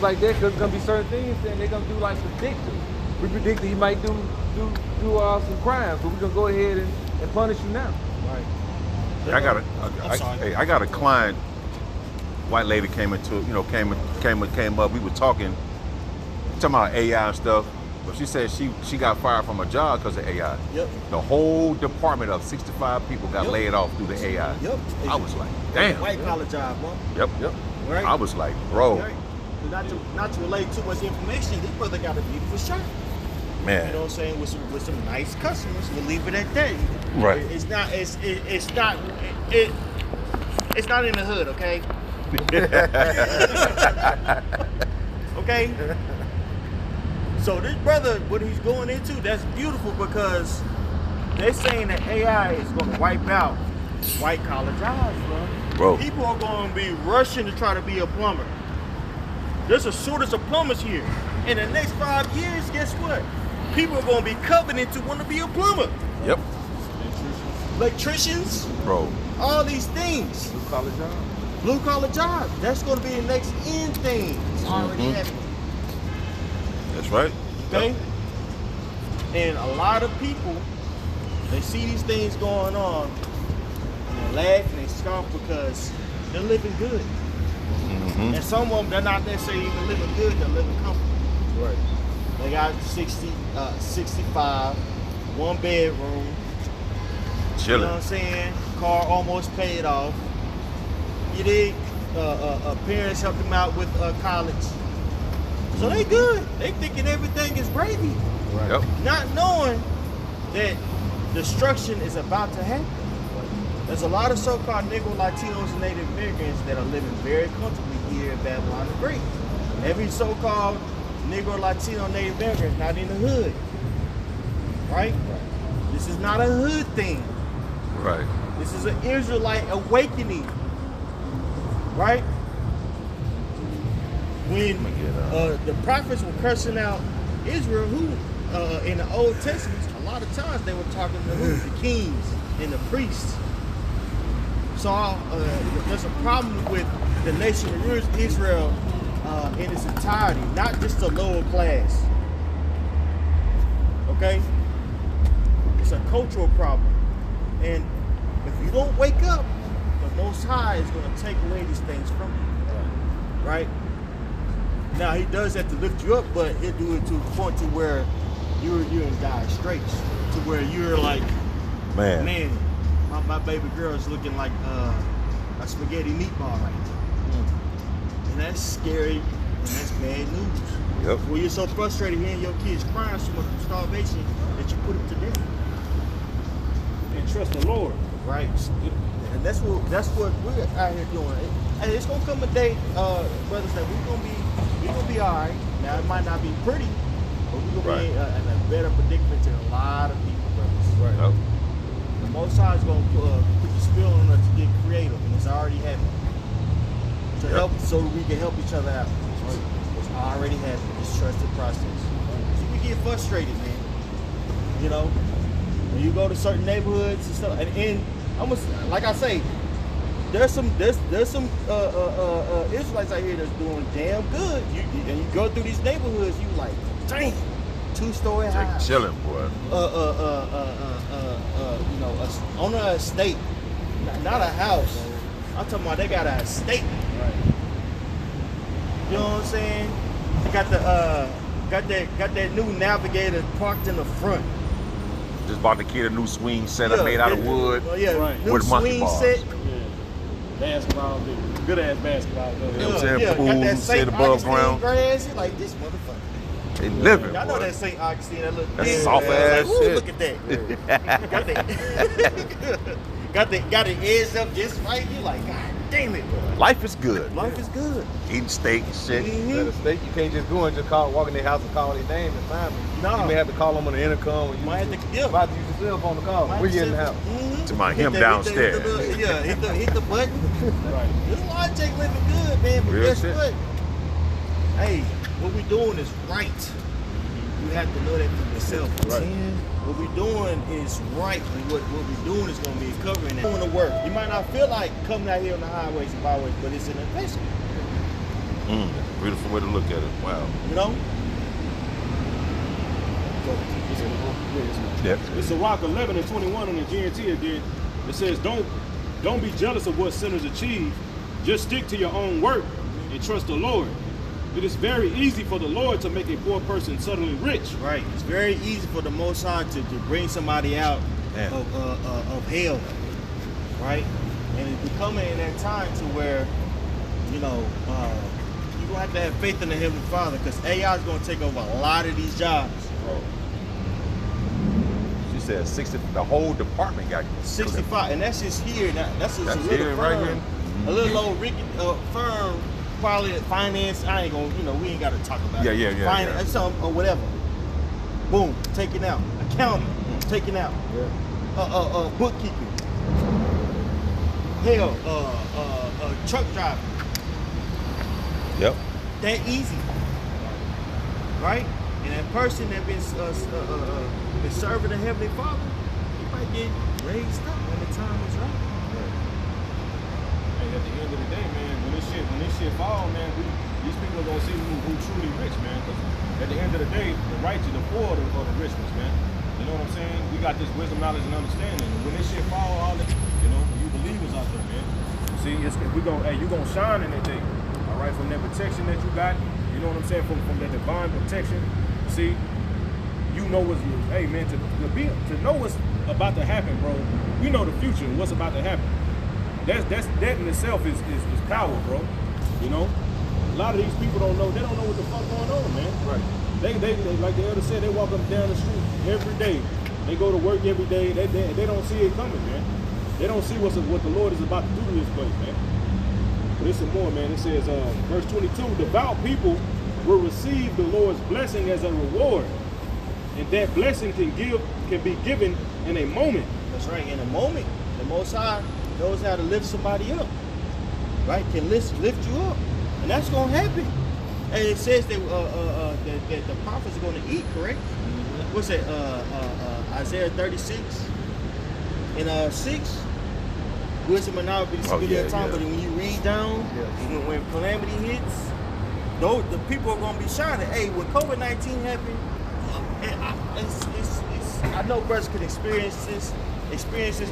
like that because there's gonna be certain things and they're gonna do like predictive. We predicted he might do some crimes, but we're gonna go ahead and punish you now. Right. I got a client. White lady came up. We were talking about AI and stuff. But she said she got fired from her job because of AI. Yep. The whole department of 65 people got laid off through the AI. Yep. I was like, damn. White collar job, bro. Yep. Right. I was like, bro. Right. Not to relay too much information, this brother got a beautiful shop. Man. You know what I'm saying? With some nice customers. We'll leave it at that. Right. It's not in the hood, okay? Okay? So this brother, what he's going into, that's beautiful because they're saying that AI is going to wipe out white collar jobs, bro. People are going to be rushing to try to be a plumber. There's a shortage of plumbers here. In the next 5 years, guess what? People are going to be coveting to want to be a plumber. Yep. Electricians, bro. All these things. Blue collar jobs. That's going to be the next end thing. It's already happening. That's right. Okay? Yep. And a lot of people, they see these things going on and they laugh and they scoff because they're living good. Mm-hmm. And some of them, they're not necessarily even living good, they're living comfortable. Right. They got 65, one bedroom. Chilling. You know what I'm saying? Car almost paid off. You dig? Parents helped them out with college. So they good. They thinking everything is gravy. Right. Yep. Not knowing that destruction is about to happen. There's a lot of so-called Negro, Latinos, and Native Americans that are living very comfortably here in Babylon the Great. Every so-called Negro, Latino, Native American is not in the hood. Right? This is not a hood thing. Right. This is an Israelite awakening. Right? When the prophets were cursing out Israel, who in the Old Testament, a lot of times they were talking to who? The kings and the priests. So there's a problem with the nation of Israel in its entirety, not just the lower class. Okay? It's a cultural problem. And if you don't wake up, the Most High is going to take away these things from you. Right? Now, he does have to lift you up, but he'll do it to a point to where you're in dire straits. To where you're like, man, my baby girl is looking like a spaghetti meatball right now. And that's scary, and that's bad news. Yep. Well, you're so frustrated hearing your kids crying so much from starvation that you put them to death. And trust the Lord. Right. And that's what we're out here doing. Hey, it's gonna come a day, brothers, that we're gonna be all right. Now it might not be pretty, but we're gonna be in a better predicament than a lot of people, brothers. Right. Yep. The Most High is gonna put the spill on us to get creative, and it's already happening. To help, so we can help each other out. It's already happening. Just trust the process. So we get frustrated, man. You know, when you go to certain neighborhoods and stuff, and almost like I say, there's some Israelites out here that's doing damn good. And you go through these neighborhoods, you like, dang, 2-story house, chilling, boy. You know, on an estate, not a house. I'm talking about they got an estate. Right. You know what I'm saying? Got that new Navigator parked in the front. Just bought the kid a new swing set made out of wood. New with monkey swing bars. set. Basketball, good ass basketball. You know what I'm saying? Pool, sit above ground. Grass. You're like, this motherfucker. They living, I know boy. that St. Augustine, that little That's soft ass like, shit. Look at that. got the edge up just right. You're like, God damn it, bro. Life is good. Life is good. Eating steak and shit. At a state, you can't just go and just walk in their house and call their name and find them. No. You may have to call them on the intercom. Or you Might have to, might have to use your cell phone to call them. We're in the house. To my him downstairs. Hit the button. Right. This logic living good, man. But Real guess shit. what? Hey, what we doing is right. You have to know that for yourself. Right. What we're doing is right, and what we're doing is going to be covering that. Doing the work. You might not feel like coming out here on the highways and byways, but it's an investment. Beautiful way to look at it. Wow. You know? Yep. It's Sirach 11:21 on the GNT again. It says, don't be jealous of what sinners achieve. Just stick to your own work and trust the Lord. It is very easy for the Lord to make a poor person suddenly rich. Right. It's very easy for the Most High to bring somebody out of hell. Right? And it's becoming in that time to where, you know, you're going to have to have faith in the Heavenly Father, because AI is going to take over a lot of these jobs. She said 60. The whole department got 65, and that's just here. That's just a little here, firm, right here. A little old firm, probably finance. I ain't gonna, you know, we ain't got to talk about it. Yeah. Finance, something or whatever. Boom, taken out. Accounting, taken out. Bookkeeping. Hell, truck driving. Yep. That easy, right? And that person that been serving the Heavenly Father, he might get raised up when the time is right. And at the end of the day, man, when this shit fall, man, these people are gonna see who truly rich, man. Because at the end of the day, the righteous, the poor, are the richness, man. You know what I'm saying? We got this wisdom, knowledge, and understanding. And when this shit fall, all the, you know, you believers out there, man. See, you gonna shine in that day. All right, from that protection that you got, you know what I'm saying, from that divine protection. See, you know what's, hey man, to know what's about to happen, bro. We know the future and what's about to happen. That in itself is power, bro. You know, a lot of these people don't know. They don't know what the fuck going on, man. Right. They like the elder said, they walk up and down the street every day. They go to work every day. They don't see it coming, man. They don't see what the Lord is about to do to this place, man. But there's some more, man. It says, verse 22, devout people will receive the Lord's blessing as a reward. And that blessing can be given in a moment. That's right. In a moment, the Most High knows how to lift somebody up. Right? Can lift you up. And that's going to happen. And it says that the prophets are going to eat, correct? Mm-hmm. What's that? Isaiah 36 and 6. Wisdom and knowledge be the speed of time. But when you read down, when calamity hits, the people are going to be shining. Hey, when COVID-19 happened, I know brothers could experience this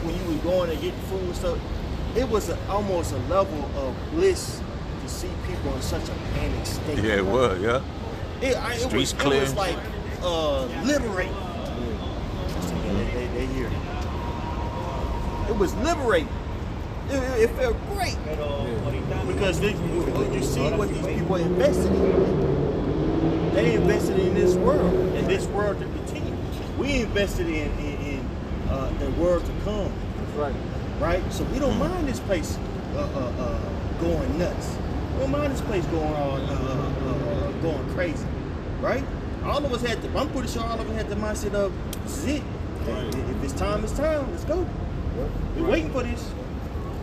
when you were going and getting food and stuff. It was almost a level of bliss to see people in such a panic state. Yeah, it was, yeah. Streets clear. It was like liberating. They hear it. It was liberating. It felt great. Because you see what these people invested in. They invested in this world, and this world to continue. We invested in the world to come. That's right. Right? So we don't mind this place going nuts. We don't mind this place going crazy. Right? All of us had I'm pretty sure all of us had the mindset of, this is it. Right. If it's time, it's time. Let's go. We're waiting for this.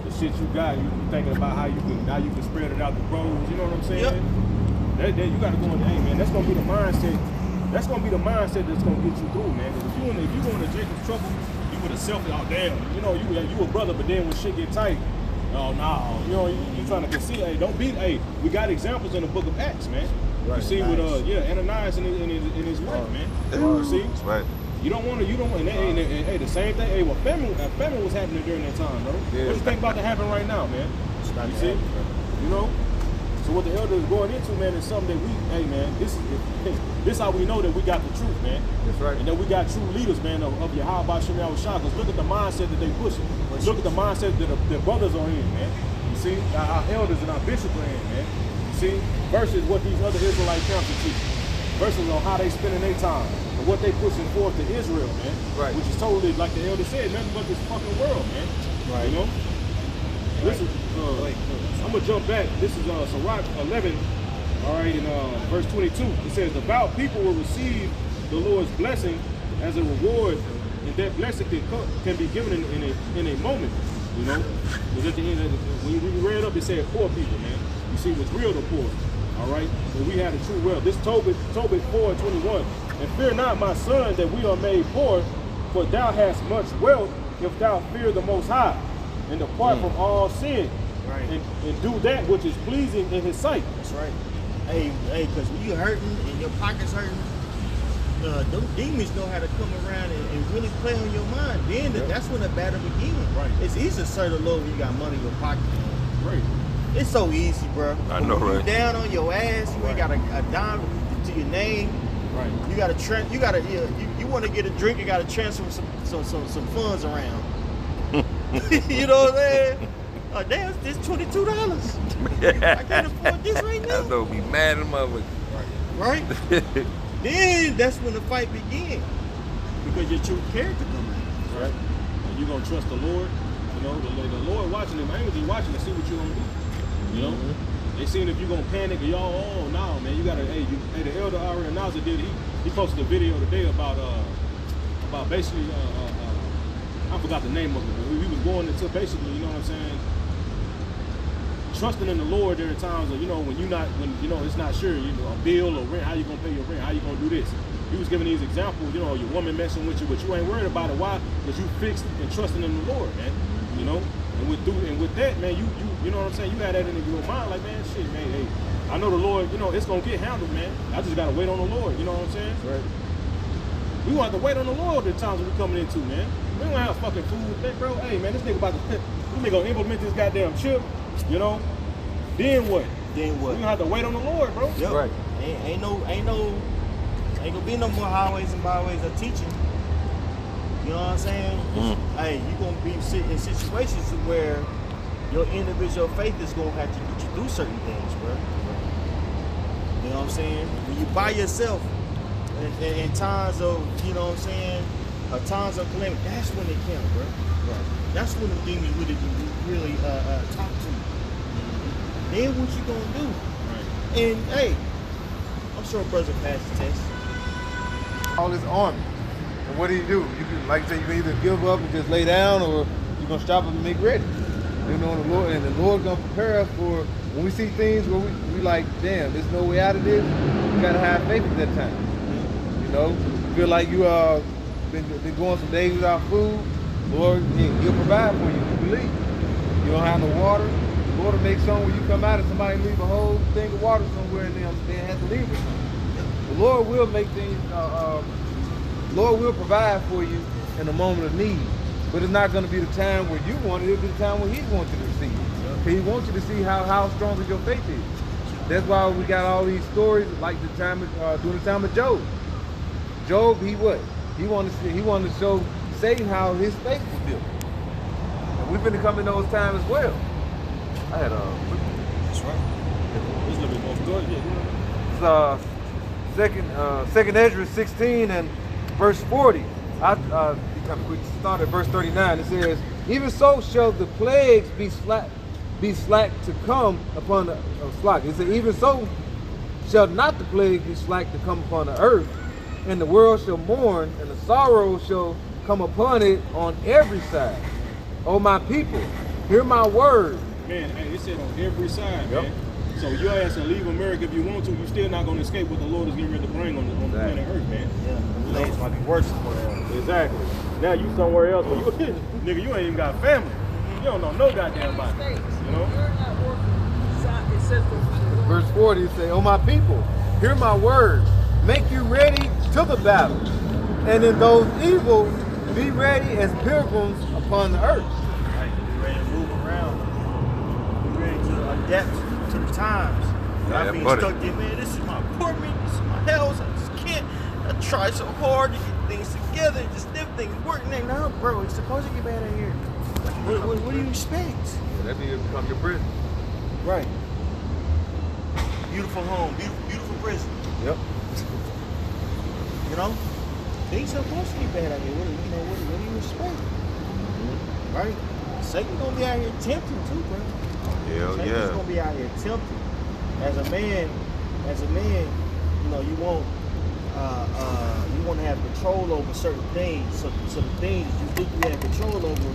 The shit you got, you thinking about how you can spread it out the roads, you know what I'm saying? Yep. That you gotta go in, hey man, that's gonna be the mindset. That's gonna be the mindset that's gonna get you through, man. Because if you go into Jacob's trouble, you would have selfish, oh damn, you know, you a brother, but then when shit get tight, oh no, you know, you trying to concede, hey, don't be, hey, we got examples in the book of Acts, man. Right. You see with Ananias and his wife, man. You see? That's right. You don't want to, and hey, the same thing. Hey, well, famine was happening during that time, bro. Yeah. What you think about to happen right now, man? You see? You know? So what the elder is going into, man, is something that hey, man, this how we know that we got the truth, man. That's right. And that we got true leaders, man, of Yahweh Shem Yahushua. Because look at the mindset that they pushing. Look at the mindset that the brothers are in, man. You see? Our elders and our bishops are in, man. You see? Versus what these other Israelite councils teach. Versus on how they spending their time. And what they pushing forth to Israel, man. Right. Which is totally, like the elder said, nothing but this fucking world, man. Right. You know? This is, I'm going to jump back. This is Sirach 11, all right, in verse 22. It says, devout people will receive the Lord's blessing as a reward, and that blessing can be given in a moment, you know? Because at the end, when we read up, it said poor people, man. You see, what's real to poor, all right? But we had a true wealth. This Tobit 4:21. And fear not, my son, that we are made poor, for thou hast much wealth if thou fear the Most High, and depart from all sin. Right. and do that which is pleasing in his sight. That's right. Hey, because when you hurting and your pocket's hurting, them demons know how to come around and really play on your mind. Then that's when the battle begins. Right. It's easy to serve the Lord when you got money in your pocket. Right. It's so easy, bro. I know, When you right? down on your ass, you ain't got a dime to your name. Right. You got to you want to get a drink, you got to transfer some funds around. You know what I'm saying? Oh, damn, this $22. I can't afford this right now. I know, be mad at mother. Right? Then that's when the fight begins. Because your true character comes out. Right. And you're gonna trust the Lord. You know, the Lord watching them angels, he watching to see what you're gonna do. You know? They seeing if you're gonna panic or y'all, oh no, man, you gotta, the elder Ari Announcer did, he posted a video today about basically I forgot the name of it, but he was going into basically, you know what I'm saying, trusting in the Lord. There are times when, you know, when it's not sure, you know, a bill or rent, how you gonna pay your rent, how you gonna do this. He was giving these examples, you know, your woman messing with you, but you ain't worried about it. Why? Because you fixed and trusting in the Lord, man. You know, and with that, man, you know what I'm saying, you had that in your mind, like, man, shit, man, hey, I know the Lord, you know, it's gonna get handled, man. I just gotta wait on the Lord, you know what I'm saying? Right. We want to wait on the Lord the times we're coming into, man. We don't have fucking food, hey, bro. Hey, man, this nigga gonna implement this goddamn chip, you know? Then what? Then what? We gonna have to wait on the Lord, bro. Yep. Right. Ain't gonna be no more highways and byways of teaching. You know what I'm saying? Hey, you gonna be in situations where your individual faith is gonna have to get you through certain things, bro. You know what I'm saying? When you by yourself in times of, you know what I'm saying, times of calamity, that's when it counts, bro. Right. That's when the demons really talk to you. Then what you gonna do? Right. And hey, I'm sure brother passed the test. All this army. And what do? You can, like I say, you can either give up and just lay down, or you're gonna stop and make ready. You know, the Lord gonna prepare us for when we see things where we like, damn, there's no way out of this. You gotta have faith at that time. You know, you feel like you been going some days without food. Lord, He'll provide for you. You believe. You don't have no water. The Lord will make some when you come out and somebody leave a whole thing of water somewhere and they have to leave it. The Lord will make things. Lord will provide for you in a moment of need, but it's not going to be the time where you want it. It'll be the time when He wants you to see it. He wants you to see how strong your faith is. That's why we got all these stories, like the time during the time of Job. Job, he wanted to show Satan how his faith was built. And we're going to come in those times as well. I had That's right. It's a little bit more good, yeah. Second Ezra 16 and verse 40. We start at verse 39. It says, "Even so shall the plagues be slack to come upon the flock." It said, "Even so shall not the plague be slack to come upon the earth, and the world shall mourn, and the sorrow shall come upon it on every side. O my people, hear my word." Man, hey, it said on every side, Yep. man. So your ass can leave America if you want to. You're still not gonna escape what the Lord is getting ready to bring on the planet Earth, man. Yeah, the lanes might be worse somewhere else. Exactly. Now you somewhere else, but you nigga, you ain't even got family. You don't know no goddamn body. You know? Verse 40 it say, "O my people, hear my word. Make you ready to the battle. And in those evil, be ready as pilgrims upon the earth." Right, be ready to move around. Be ready to adapt to the times. Yeah, Not being buddy. stuck there, man, this is my apartment, this is my house, I just can't. I try so hard to get things together, just everything's working. Now, bro, it's supposed to get better here. What do you expect? Yeah, that means become your prison. Right. Beautiful home, beautiful prison. Yep. You know? Things are supposed to be bad out here. What do you expect? Right? Satan's gonna be out here tempting too, bro. Hell Satan's yeah. gonna be out here tempting. As a man, you know, you want to have control over certain things. So the things you think you have control over,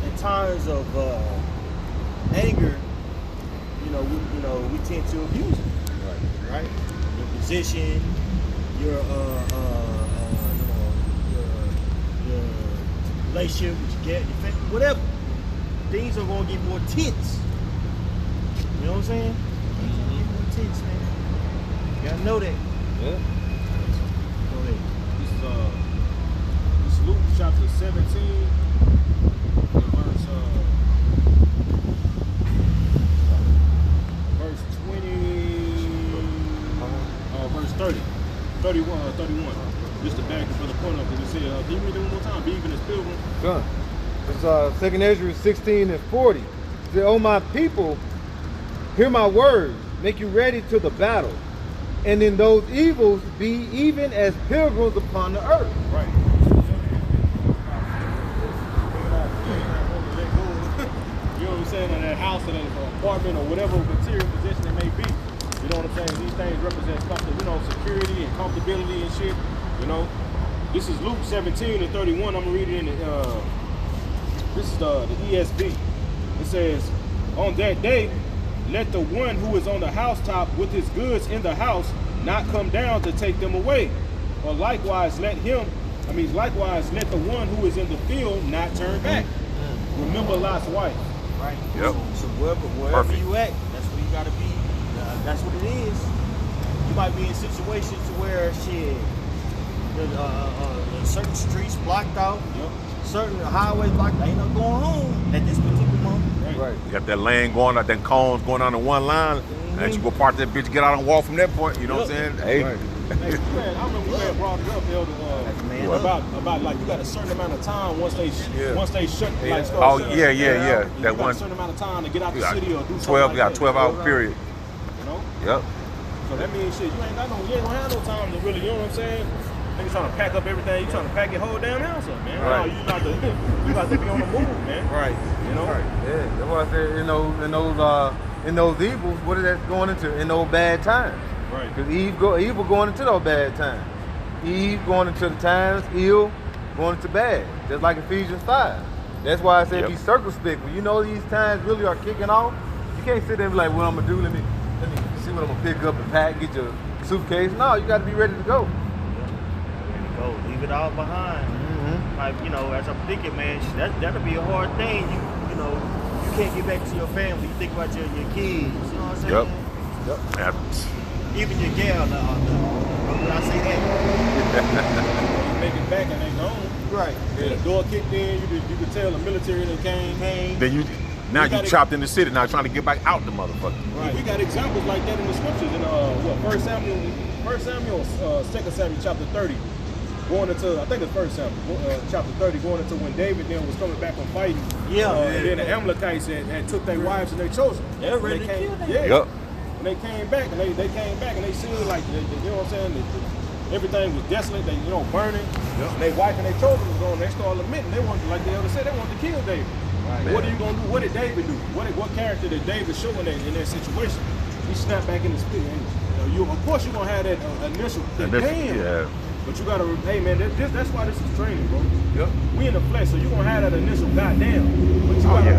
in times of anger, we tend to abuse it. Right? Your position, your relationship, what you get, your family, whatever. Things are gonna get more tense. You know what I'm saying? It takes, man. You gotta know that. Yeah. Know that. This is Luke chapter 17, verse 20, verse 30, 31. Just to back it for the point up, because it said, can you read it one more time? Be even as pilgrim. Done. It's 2 Ezra 16 and 40. It said, "O my people, hear my words, make you ready to the battle, and in those evils be even as pilgrims upon the earth." Right. You know what I'm saying? In that house or that apartment or whatever material possession it may be. You know what I'm saying? These things represent security and comfortability and shit. You know, this is Luke 17 and 31. I'm gonna read it in this is the ESV. It says, "On that day, let the one who is on the housetop with his goods in the house not come down to take them away. Or likewise let the one who is in the field not turn back. Remember Lot's wife." Right. Yep. So wherever Perfect. you at, that's where you gotta be. That's what it is. You might be in situations where shit, certain streets blocked out, Yep. certain highways blocked. Ain't no going home at this particular moment. Right. You got that lane going out, that cones going on in one line, and you go park that bitch, get out and walk from that point. You know what I'm saying? Hey, Right. Hey, man, I remember we had brought it up, Elder, Man about like you got a certain amount of time once they Yeah. shut Yeah. like start Oh, shutting yeah, shit yeah, down, yeah. you That got one- a certain amount of time to get out the you got city or do something 12, like you got that, 12-hour you know? period. You know? Yep. So that means shit, you ain't gonna have no time to really, you know what I'm saying? Niggas trying to pack up everything, you trying to pack your whole damn house up, man. Right. No, you got to be on the move, man. Right. You know? Right. Yeah. That's why I said in those evils, what is that going into? In those bad times. Right. Because evil going into those bad times. Eve going into the times, ill going into bad. Just like Ephesians 5. That's why I said Yep. be circumspect. When you know these times really are kicking off, you can't sit there and be like, what I'm gonna do, let me see what I'm gonna pick up and pack, get your suitcase. No, you gotta be ready to go. Go, leave it all behind. Like, you know, as I'm thinking, man, that'll be a hard thing. You know, you can't get back to your family. You think about your kids. You know what I'm saying? Yep. Yep. Even your gal. When I say that. You make it back and they gone. Right. Yeah, the door kicked in, you could tell the military that came. Then now you trapped in the city, now trying to get back out the motherfucker. Right. We got examples like that in the scriptures in 1 Samuel, 2 Samuel chapter 30. Going into, I think it's 1 Samuel, chapter 30, going into when David then was coming back from fighting. And then the Amalekites had took their wives and their children. They were ready to kill them. Yeah. Yep. And they came back and they came back and they seen like, you know what I'm saying? Everything was desolate, they, burning. Yep. And their wife and their children was gone. They started lamenting. They wanted, like the elder said, they wanted to kill David. Right. What are you gonna do? What did David do? What character did David show in that situation? He snapped back in the spirit. And, of course, you're gonna have that initial damn. Yeah. But you gotta, hey man, that's why this is training, bro. Yep. We in the flesh, so you're gonna have that initial goddamn. But you Oh, gotta, yeah.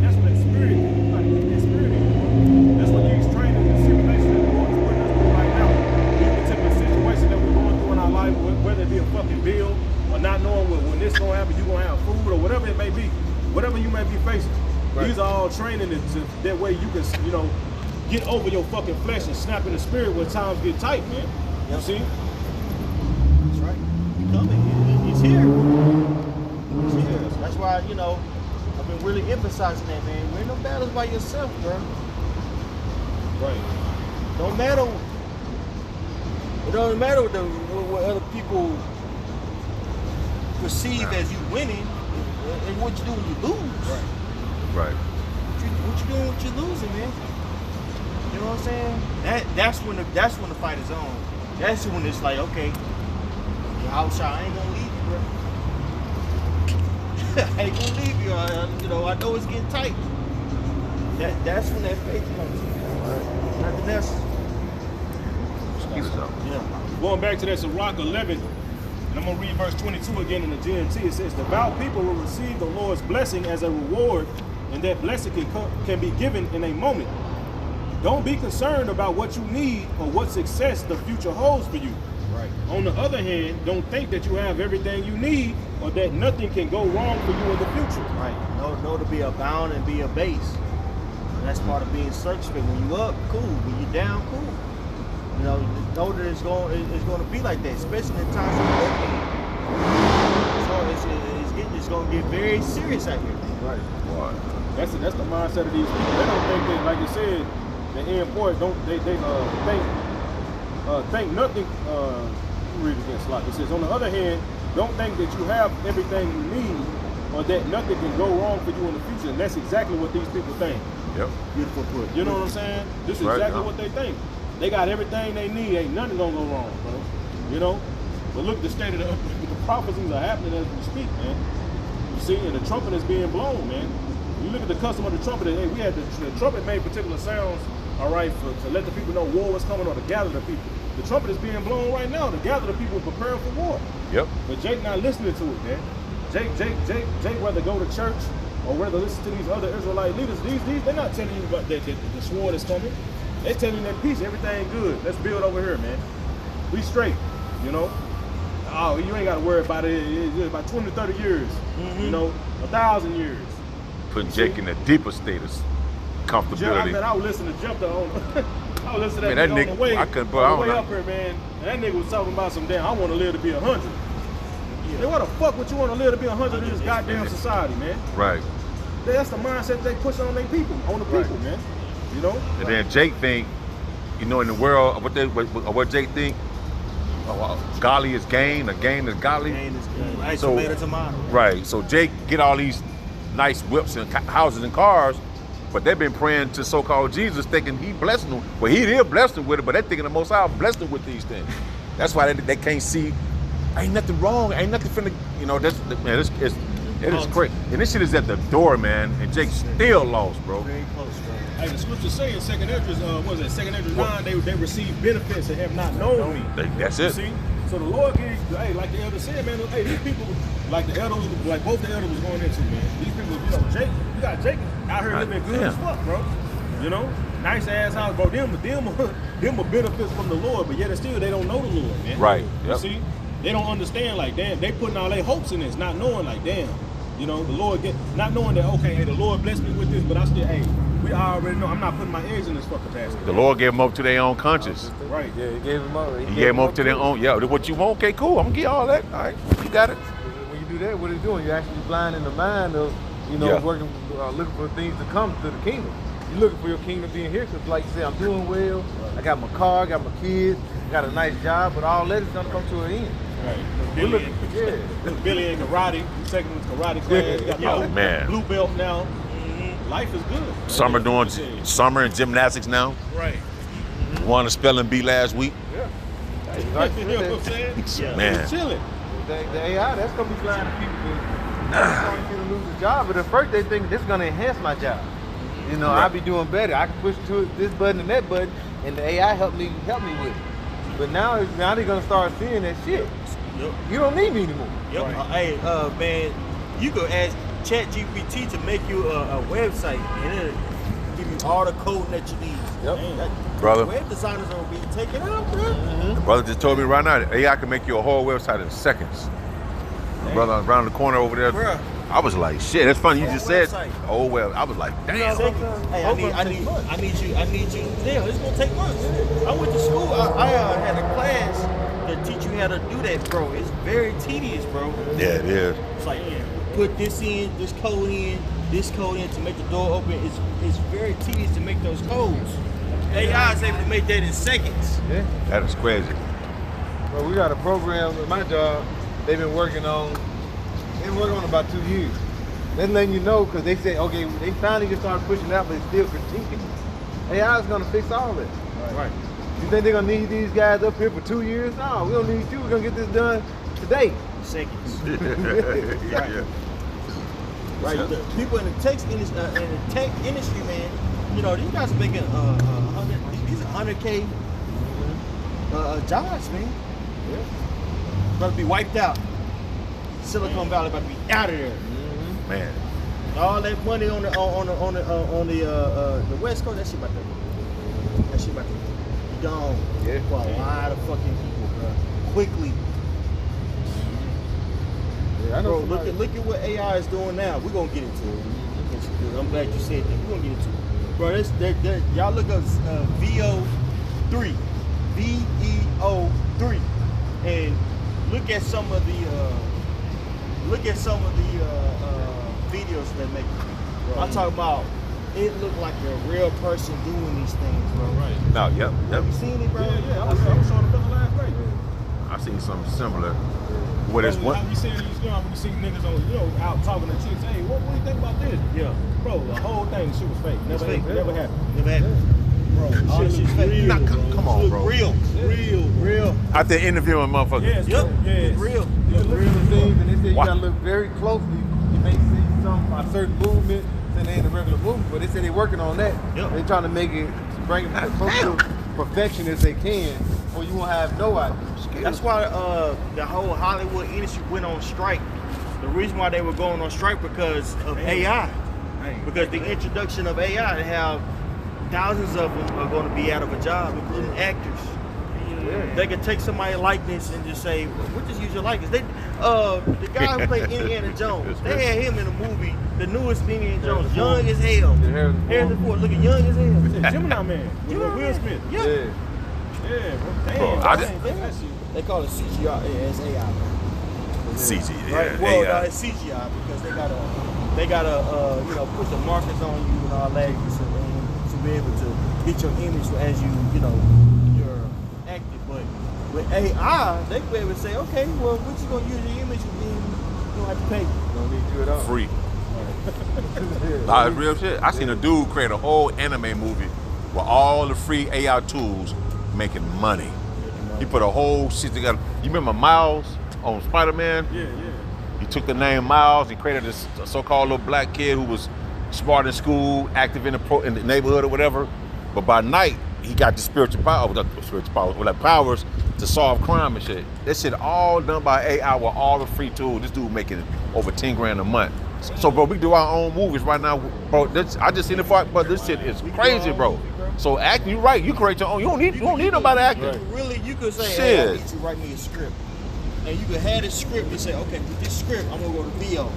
that's what that spirit is. You gotta keep that spirit in, bro. That's what these training and simulations that we're going through right now. These particular situations that we're going through in our life, whether it be a fucking bill or not knowing when this gonna happen, you're gonna have food or whatever it may be, whatever you may be facing. Right. These are all training that way you can, get over your fucking flesh and snap in the spirit when times get tight, man. You see? That's right. He's coming. He's here. He's here. That's why, I've been really emphasizing that, man. Win no battles by yourself, bro. Right. Don't matter. It doesn't matter what other people perceive as you winning, and what you do when you lose. Right. What you doing when you losing, man? You know what I'm saying? That's when the fight is on. That's when it's like, okay, I ain't gonna leave you, bro. I ain't gonna leave you. I know it's getting tight. That's when that faith comes in. Nothing else. Yeah. Going back to that Sirach 11, and I'm going to read verse 22 again in the GNT. It says, devout people will receive the Lord's blessing as a reward, and that blessing can be given in a moment. Don't be concerned about what you need or what success the future holds for you. Right. On the other hand, don't think that you have everything you need or that nothing can go wrong for you in the future. Right. Know to be abound and be a base. That's part of being circumspect. When you up, cool. When you down, cool. You know that it's going to be like that, especially in times of working. So it's going to get very serious out here. Right. That's the mindset of these people. They don't think that, like you said, the end point don't they think nothing. Read it again, Slot. It says, on the other hand, don't think that you have everything you need, or that nothing can go wrong for you in the future. And that's exactly what these people think. Yep. Beautiful put. You know what I'm saying? This is Right, exactly yeah. what they think. They got everything they need. Ain't nothing gonna go wrong, bro. You know? But look, the state of the prophecies are happening as we speak, man. You see, and the trumpet is being blown, man. You look at the custom of the trumpet. Hey, we had the trumpet made particular sounds, all right, to let the people know war was coming or to gather the people. The trumpet is being blown right now to gather the people preparing for war. Yep. But Jake not listening to it, man. Jake rather go to church or rather listen to these other Israelite leaders. These they're not telling you about that the sword is coming. They telling you that peace, everything good. Let's build over here, man. We straight, you know. Oh, you ain't got to worry about it. It's about 20 to 30 years, you know, 1,000 years. Putting Jake in a deeper state of comfortability. I was listening to Jump on. I was listening to Man, that that nigga on nigga- the way, I couldn't- bro, I on the don't way know. up here, man. And that nigga was talking about some damn, I want to live to be 100. Man, what the fuck would you want to live to be 100 in this goddamn society, man? Right. That's the mindset they push on their people, on the people, man. You know? And then Jake think, you know, in the world, what Jake think, golly is gain, or gain is golly. Gain is good. Right, So- tomato, tomato. Right. So Jake get all these nice whips and houses and cars, but they've been praying to so-called Jesus, thinking he blessing them. Well, he did bless them with it, but they're thinking the Most High blessed them with these things. That's why they can't see. Ain't nothing wrong. Ain't nothing finna. You know, that's man. It is crazy. And this shit is at the door, man. And Jake still lost, bro. Very close, bro. Hey, the scriptures say in 2nd Ezra, what is it, 2nd Ezra 9, they receive benefits that have not known me. That's You it. see? So the Lord gave, hey, like the elder said, man, hey, these people, like the elders, like both the elders was going into, man. These people, you know, Jake, you got Jake out here living good as fuck, bro. You know? Nice ass house, bro. Them are benefits from the Lord, but yet still they don't know the Lord, man. Right. You Yep. see? They don't understand, like, damn, they putting all their hopes in this, not knowing, like, damn, you know, the Lord not knowing that, okay, hey, the Lord blessed me with this, but I still, hey, we already know I'm not putting my eggs in this fucking basket. The Lord gave them up to their own conscience. Right. Yeah, he gave him up. He gave them up to their own. Yeah, what you want? Okay, cool. I'm gonna get all that. All right, you got it. When you do that, what are you doing? You're actually blinding the mind of, you know, Yeah. working, looking for things to come to the kingdom. You're looking for your kingdom being here because, like you said, I'm doing well. I got my car, I got my kids, got a nice job, but all that is gonna come to an end. Right. We're looking, yeah. Look, Billy in karate, taking him to karate class. Got Oh, my man. blue belt now. Life is good. Summer doing summer and gymnastics now. Right. Won a spelling bee last week. Yeah. You know what I'm saying? Yeah. Man. Chilling. The AI, that's gonna be blinding people. That's gonna lose a job, but at first they think this is gonna enhance my job. You know, I'll be doing better. I can push to this button and that button, and the AI help me with it. But now they're gonna start seeing that shit. Yep. You don't need me anymore. Yep. Right. Hey, man, you could ask ChatGPT to make you a website, and it'll give you all the coding that you need. Yep. Brother. Web designers are gonna be taken out, bro. The brother just told me right now that AI can make you a whole website in seconds. The brother around the corner over there. Bruh. I was like, shit, that's funny. You just said, Website. oh well. I was like, damn. Seconds. Hey, I need you. Damn, it's gonna take months. I went to school. I had a class that teach you how to do that, bro. It's very tedious, bro. Yeah, it is. It's like, put this in, this code in to make the door open. It's very tedious to make those codes. AI is able to make that in seconds. Yeah. That is crazy. Well, we got a program with my job. They've been working on. They've been working on about 2 years. They're letting you know because they say, okay, they finally just started pushing out, but it's still critiquing. AI is gonna fix all that. Right. You think they're gonna need these guys up here for 2 years? No, we don't need you. We're gonna get this done today. Seconds. Yeah. Right. The people in the tech industry, man. You know, these guys are making these are 100K jobs, man. Yeah. About to be wiped out. Silicon Valley about to be out of there. Man. All that money on the West Coast, that shit about to be gone. Yeah. For a lot of fucking people, bro. Quickly. Yeah, I know Bro, look at what AI is doing now. We're gonna get into it. 'Cause I'm glad you said that. We're gonna get into it. Bro, y'all look up VO3, VEO3, and look at some of the videos they make. I'm talking about. It looked like a real person doing these things, bro. Right. No, yep. Have you seen it, bro? Yeah, I was showing the brother last night. I seen something similar. What is what? How we seeing these, when we see niggas on, out talking to chicks, hey, what do you think about this? Yeah. Bro, the whole thing, shit was fake. Never fake. happened. Never happened. Bro, all this shit's fake. Nah, come on, bro. Real. Out there interviewing motherfuckers. Yes, Yep. yeah. It's real. You look at the things and they say you Why? gotta look very closely. You may see a certain movement, and they ain't a regular movement, but they say they're working on that. Yep. They're trying to make it, bring it as close to perfection as they can, or you won't have no idea. That's why the whole Hollywood industry went on strike. The reason why they were going on strike because of AI. Because the introduction of AI, they have thousands of them are going to be out of a job, including actors. They can take somebody's likeness and just say, "We'll just use your likeness." The guy who played Indiana Jones, they had him in a movie, the newest Indiana Jones, young as hell. Harrison Ford looking young as hell. Gemini Man with Will Smith. Yeah. Yeah, bro. Damn, Bro, bro, I that shit. They call it CGI as AI. CG, yeah. Right? Well, AI. no, it's CGI because they gotta put the markers on you and all that to be able to get your image as you're active. But with AI, they can be able to say, okay, well, what you gonna use your image and then you don't have to pay. Don't need you at all. Free. Nah, it's real shit. I seen a dude create a whole anime movie with all the free AI tools making money. He put a whole shit together. You remember Miles on Spider-Man? Yeah. He took the name Miles. He created this so-called little black kid who was smart in school, active in the neighborhood or whatever. But by night, he got the powers to solve crime and shit. That shit all done by AI with all the free tools. This dude making over 10 grand a month. So, bro, we do our own movies right now, bro. I just seen the part, but this shit is crazy, bro. So acting, you right. You create your own. You don't need nobody acting. You could say, Shit. hey, I need you to write me a script. And you could have this script and say, okay, with this script, I'm gonna go to VO.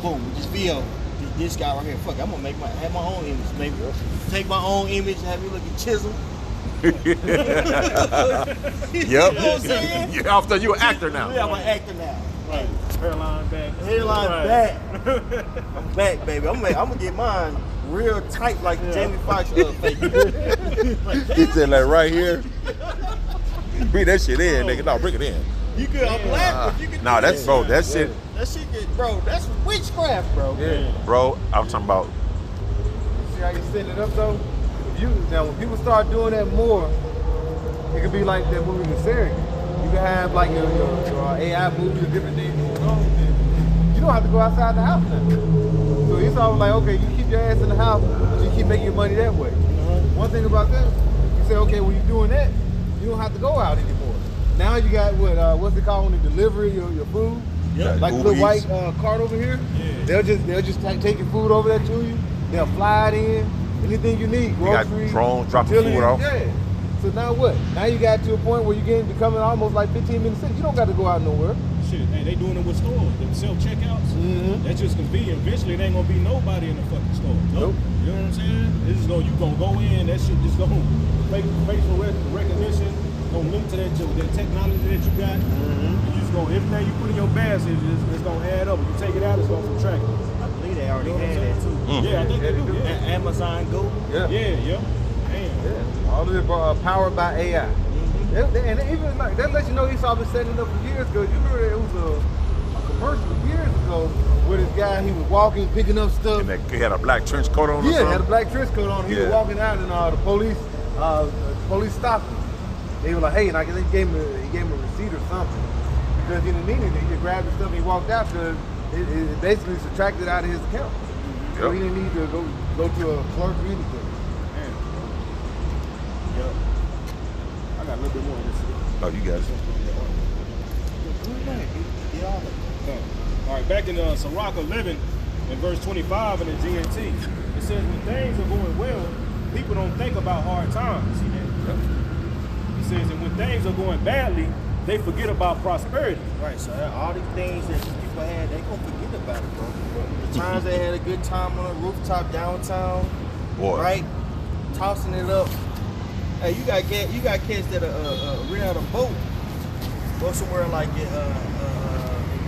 Boom, with this VO, this guy right here, fuck, I'm gonna have my own image, maybe. Take my own image and have me look at Chisel. Yep. You know what I'm saying? Yeah, after you an actor now. Yeah, I'm an actor now. Right. Hairline back. Hairline back. I'm back, baby. I'm gonna get mine real tight like Jamie Foxx fake. He said like right here. Bring that shit in, nigga. No, bring it in. You could, I'm black, but you could. Nah, that's bro. That shit, That shit bro. That's witchcraft, bro. Yeah. bro. I'm talking about. See how you setting it up though? Now when people start doing that more, it could be like that movie The Surrogate. You can have like your AI movies or different things going on. And you don't have to go outside the house now. So it's all like, okay, you keep your ass in the house, but you keep making your money that way. One thing about that, you say, okay, when you're doing that, you don't have to go out anymore. Now you got what's it called when they deliver your food? Yeah. Like the Uber little white Eats. cart over here. Yeah. They'll just take your food over there to you. They'll fly it in. Anything you need, You got groceries, drones dropping utilities, food off. Yeah. So now what? Now you got to a point where you're becoming almost like 15 minutes in. You don't got to go out nowhere. Shit, hey, they doing it with stores. Them self-checkouts. Mm-hmm. That's just convenient. Eventually, there ain't gonna be nobody in the fucking store. Nope. You know what I'm saying? This is you gonna go in. That shit just gonna facial recognition. Gonna link to that technology that you got. Mm-hmm. You just gonna everything you put in your basket, it's gonna add up. When you take it out, it's gonna subtract. I believe they already You know what had I'm that too. Yeah, I think they do. Yeah. Amazon Go. Yeah. Yeah. Damn. Yeah. All of it powered by AI. And even like that lets you know he's already setting it up for years ago. You remember it was a commercial years ago where this guy, he was walking, picking up stuff. And that he had a black trench coat on. Or Yeah, something. had a black trench coat on. He was Yeah. walking out, and the police stopped him. They were like, "Hey," and I guess he gave him a receipt or something because he didn't need anything. He just grabbed his stuff and he walked out because it basically subtracted out of his account. So Yep. he didn't need to go to a clerk or anything. Damn. Yep. I got a little bit more of this. Oh, you guys. All right, back in Sirach 11, in verse 25 in the GNT, it says, when things are going well, people don't think about hard times. See that? It says, and when things are going badly, they forget about prosperity. Right, so all these things that people had, they gonna forget about it, bro. The times they had a good time on a rooftop downtown, Boy. right? tossing it up. Hey, you got cats that rent out a boat, go somewhere like in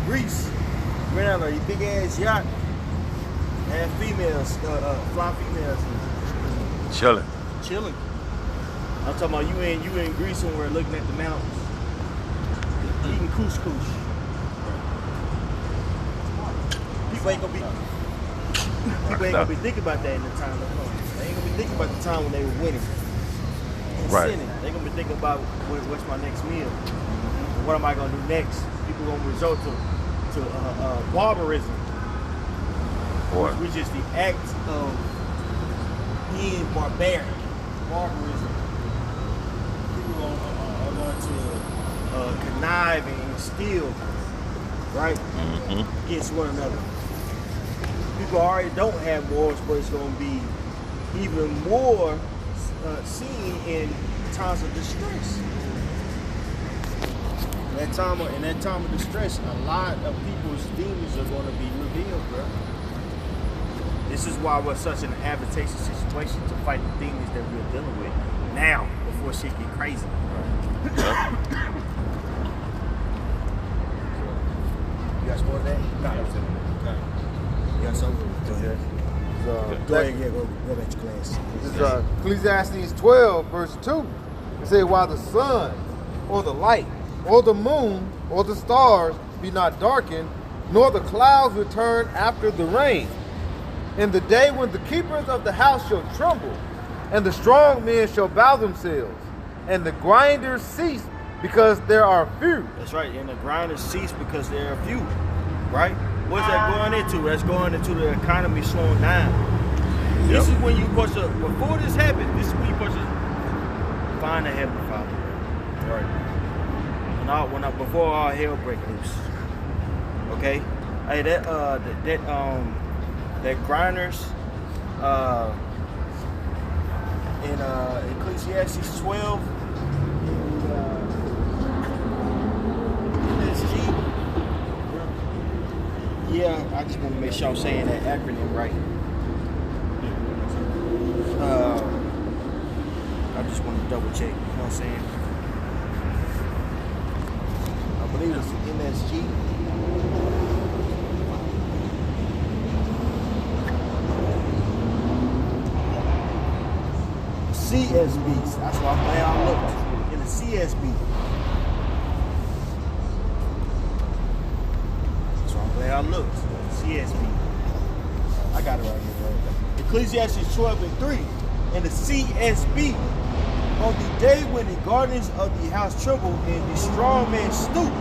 Greece, rent out a big ass yacht, and females, fly females, Chilling. chilling. I'm talking about you in Greece somewhere looking at the mountains, eating couscous. People ain't gonna be thinking about that in the time to come. They ain't gonna be thinking about the time when they were winning. Right. Sinning. They're gonna be thinking about what's my next meal. What am I gonna do next? People gonna resort to barbarism, Boy. which is the act of being barbaric. Barbarism. People are going to connive and steal, right, against one another. People already don't have wars, but it's gonna be even more seen in times of distress. In that time of distress, a lot of people's demons are going to be revealed, bro. This is why we're such an advantageous situation to fight the demons that we're dealing with now, before shit get crazy. You got more of that? No, that was it. Okay. You got something? Go ahead. Go ahead, yeah, go back to class. This is Ecclesiastes 12, verse 2. It says, while the sun, or the light, or the moon, or the stars be not darkened, nor the clouds return after the rain. In the day when the keepers of the house shall tremble, and the strong men shall bow themselves, and the grinders cease because there are few. That's right, and the grinders cease because there are few, right? What's that going into? That's going into the economy slowing down. This is when you push before this happened, this is when you push find a Heavenly Father. Right. Before all hell break loose. Okay? Hey, that grinders in Ecclesiastes 12 NSG. Yeah, I just want to make sure I'm saying that acronym right. I just want to double check, you know what I'm saying? I believe it's NSG. CSBs. That's why I'm glad I looked in the CSB. That's why I'm glad I looked. CSB. I got it right here, bro. Ecclesiastes 12 and 3. In the CSB. On the day when the gardeners of the house tremble and the strong men stoop,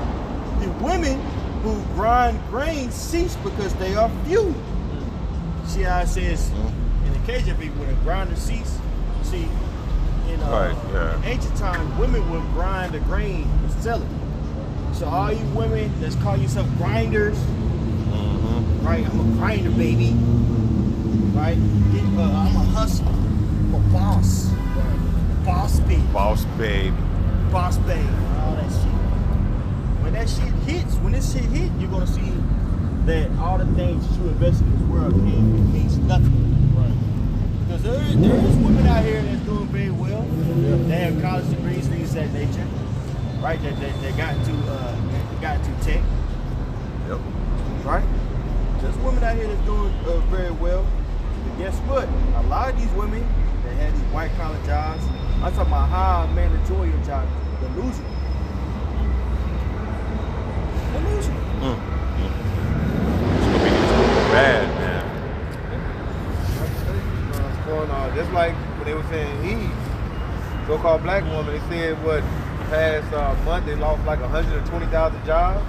the women who grind grain cease because they are few. See how it says in the KJV when the grinders cease? See, in ancient times, women would grind the grain and sell it. So all you women that's call yourself grinders, right? I'm a grinder, baby. Right? I'm a hustler. I'm a boss. Boss baby. Boss baby. Boss baby. All that shit. When this shit hits, you're gonna see that all the things that you invest in this world means nothing. Right. Because there is women out here that's doing very well. They have college degrees, things of that nature. Right? They got into tech. Yep. Right? There's women out here that's doing very well. But guess what? A lot of these women that had these white collar jobs, I'm talking about high managerial jobs, they're losing. They're losing. It's gonna be bad, man. What's going on? Just like when they were saying Eve, so-called black woman, they said past month they lost like 120,000 jobs.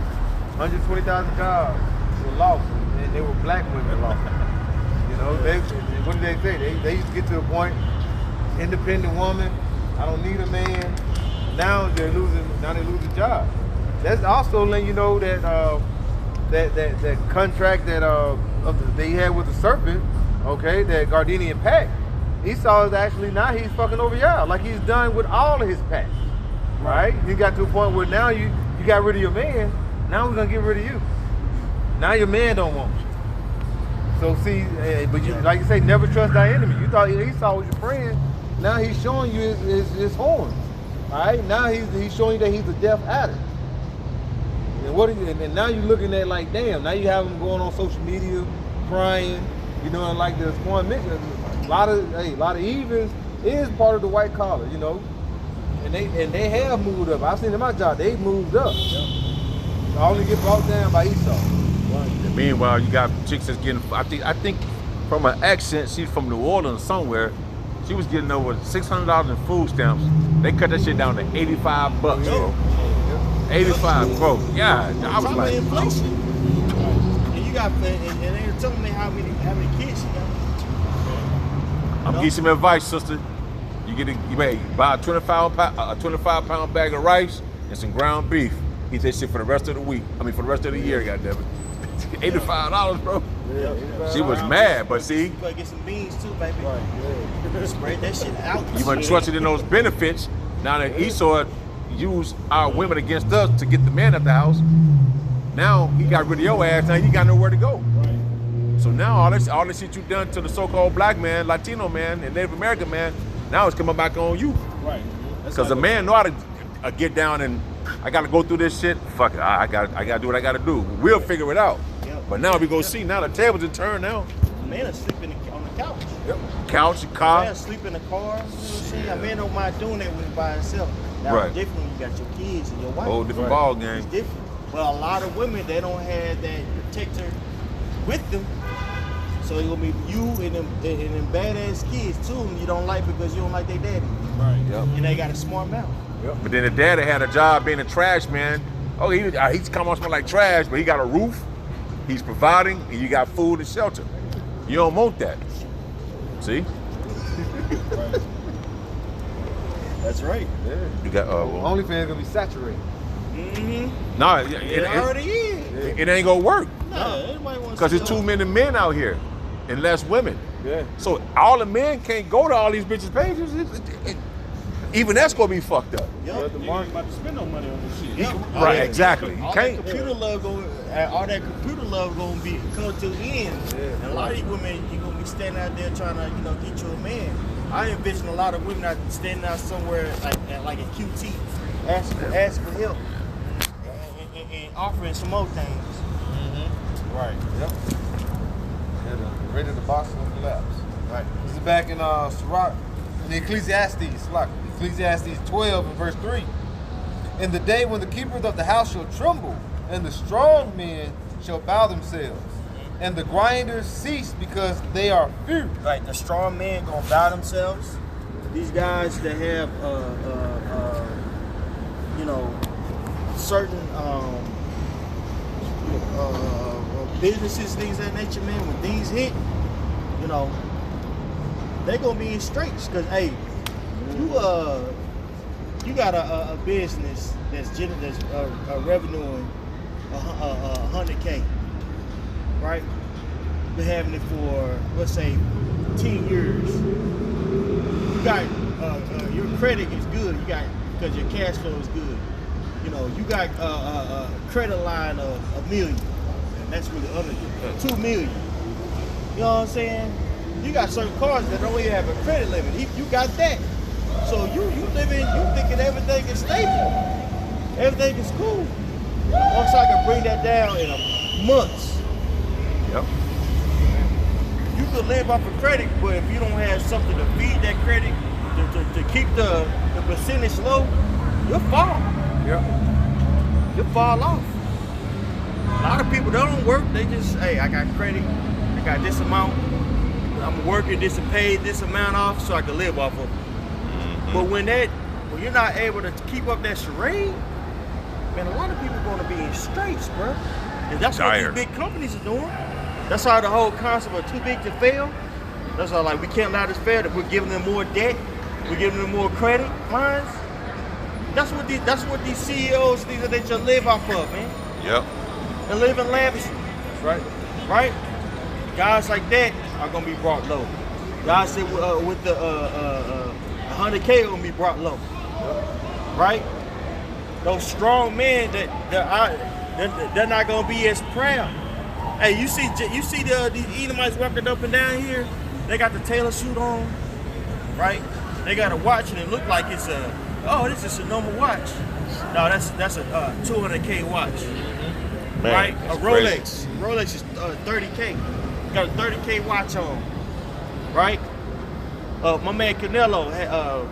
120,000 jobs were lost, and they were black women lost. You know, what did they say? They used to get to a point, independent woman, I don't need a man. Now they're losing jobs. That's also letting you know that that contract that they had with the serpent, okay, that Gardenian pact. Esau is actually now he's fucking over y'all, like he's done with all of his pacts, right? He got to a point where now you got rid of your man. Now we're gonna get rid of you. Now your man don't want you. So see, but you, like you say, never trust thy enemy. You thought Esau was your friend, now he's showing you his horns. All right, now he's showing you that he's a deaf addict. And now you're looking at like, damn, now you have him going on social media, crying, you know, and like this one mix. A lot of evens is part of the white collar, you know, and they have moved up. I've seen in my job, they moved up. Yep. I only get brought down by Esau. And meanwhile, you got chicks that's getting. I think from her accent, she's from New Orleans somewhere. She was getting over $600 in food stamps. They cut that shit down to $85, bro. 85, bro. Yeah, I was like, inflation. And you got, and they're telling me how many kids you got. I'm giving you some advice, sister. You may buy a 25-pound bag of rice and some ground beef. Eat that shit for the rest of the week. I mean, for the rest of the year, goddammit. $85, bro. Yeah, she was mad, but see, you better get some beans too, baby. Right. Yeah. Spread that shit out. You weren't trusted in those benefits. Now that Esau used our women against us to get the man at the house, now he got rid of your ass. Now you got nowhere to go. Right. So now all this shit you done to the so-called black man, Latino man, and Native American man, now it's coming back on you. Right. Because a man know how to get down and I got to go through this shit. Fuck it, I got to do what I got to do. We'll figure it out. Yep. But now we go see. Now the tables are turned now. Man is sleeping on the couch. Yep. Couch, car. Man sleep in the car. You know what I'm saying? A man don't mind doing that when he's by himself. Now Right. it's different when you got your kids and your wife. Whole different ball game. It's different. Well, a lot of women, they don't have that protector with them. So it's gonna be you and them badass kids too, and you don't like because you don't like their daddy. Right. Yep. And they got a smart mouth. Yep. But then the daddy had a job being a trash man. Oh, he's come on smell like trash, but he got a roof. He's providing, and you got food and shelter. You don't want that. See? Right. That's right. Yeah. You got OnlyFans gonna be saturated. Mm-hmm. no, It already is. it ain't gonna work No, everybody wants because to there's know. too many men out here and less women. Yeah. So all the men can't go to all these bitches' pages. Even that's gonna be fucked up. Yep. The You market. ain't about to spend no money on this shit. Yep. Right, exactly. You All can't. that computer love all that computer love gonna be come to the end. Yeah. And a lot of these women, you gonna be standing out there trying to, get you a man. I envision a lot of women out standing out somewhere like a QT, asking for help and offering some more things. Mm-hmm. Right. Yep. Yeah, ready to box will collapse. Right. This is back in Sirach, in Ecclesiastes 12 and verse 3. In the day when the keepers of the house shall tremble, and the strong men shall bow themselves, and the grinders cease because they are few. Right. The strong men gonna bow themselves. These guys that have certain businesses, things of that nature, man, when things hit, they're gonna be in straits. Cause hey, you got a business that's revenuing $100K, right? Been having it for, let's say, 10 years. You got your credit is good. You got, because your cash flow is good. You got a credit line of $1 million. And that's really under $2 million. You know what I'm saying? You got certain cars that don't even have a credit limit. You got that. So you thinking everything is stable. Everything is cool. Once I can bring that down in months. Yep. You could live off of credit, but if you don't have something to feed that credit, to keep the percentage low, you'll fall. Yep. You'll fall off. A lot of people, they don't work. They just, hey, I got credit. I got this amount. I'm working this and paid this amount off so I can live off of it. But when you're not able to keep up that charade, man, a lot of people are going to be in straits, bro. And that's what these big companies are doing. That's how the whole concept of too big to fail. That's how, like, we can't allow this fail. That we're giving them more debt. We're giving them more credit lines. That's what these CEOs, these they just live off of, man. Yep. And live in lavishly. That's right. Right? Guys like that are gonna be brought low. Guys say with the 100K are gonna be brought low. Right? Those strong men they're not gonna be as proud. Hey, you see these Edomites walking up and down here. They got the tailor suit on, right? They got a watch and it look like it's this is a normal watch. No, that's a 200K watch. Man, Right? A that's Rolex. crazy. Rolex is 30K. Got a 30K watch on. Right? My man Canelo,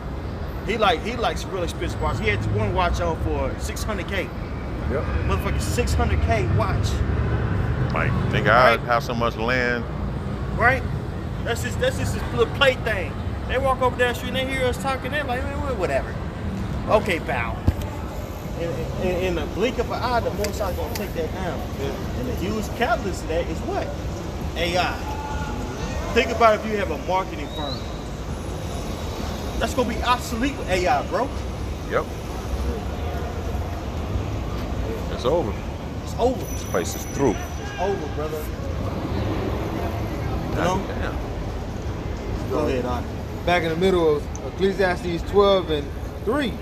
he likes real expensive watches. He had this one watch on for 600K. Yep. Motherfucking 600K watch. Like, nigga, I Right. have so much land. Right? That's just this little play thing. They walk over that street and they hear us talking. They're like, man, whatever. Okay, pal. In the blink of an eye, the Most High gonna take that down. And the huge catalyst of that is what? AI. Think about if you have a marketing firm. That's gonna be obsolete with AI, bro. Yep. It's over. It's over. This place is through. It's over, brother. You know? Damn. Go ahead, Doc. Back in the middle of Ecclesiastes 12:3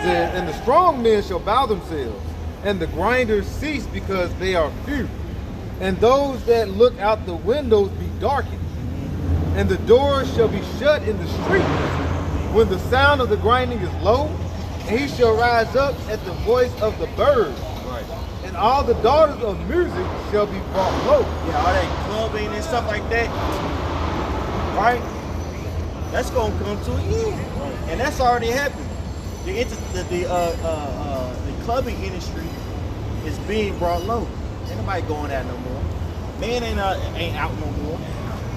says, "And the strong men shall bow themselves, and the grinders cease because they are few. And those that look out the windows be darkened, and the doors shall be shut in the street. When the sound of the grinding is low, and he shall rise up at the voice of the birds. Right. And all the daughters of music shall be brought low." Yeah, all that clubbing and stuff like that. Right? That's gonna come to an end. And that's already happened. The clubbing industry is being brought low. Ain't nobody going out no more. Man ain't out no more.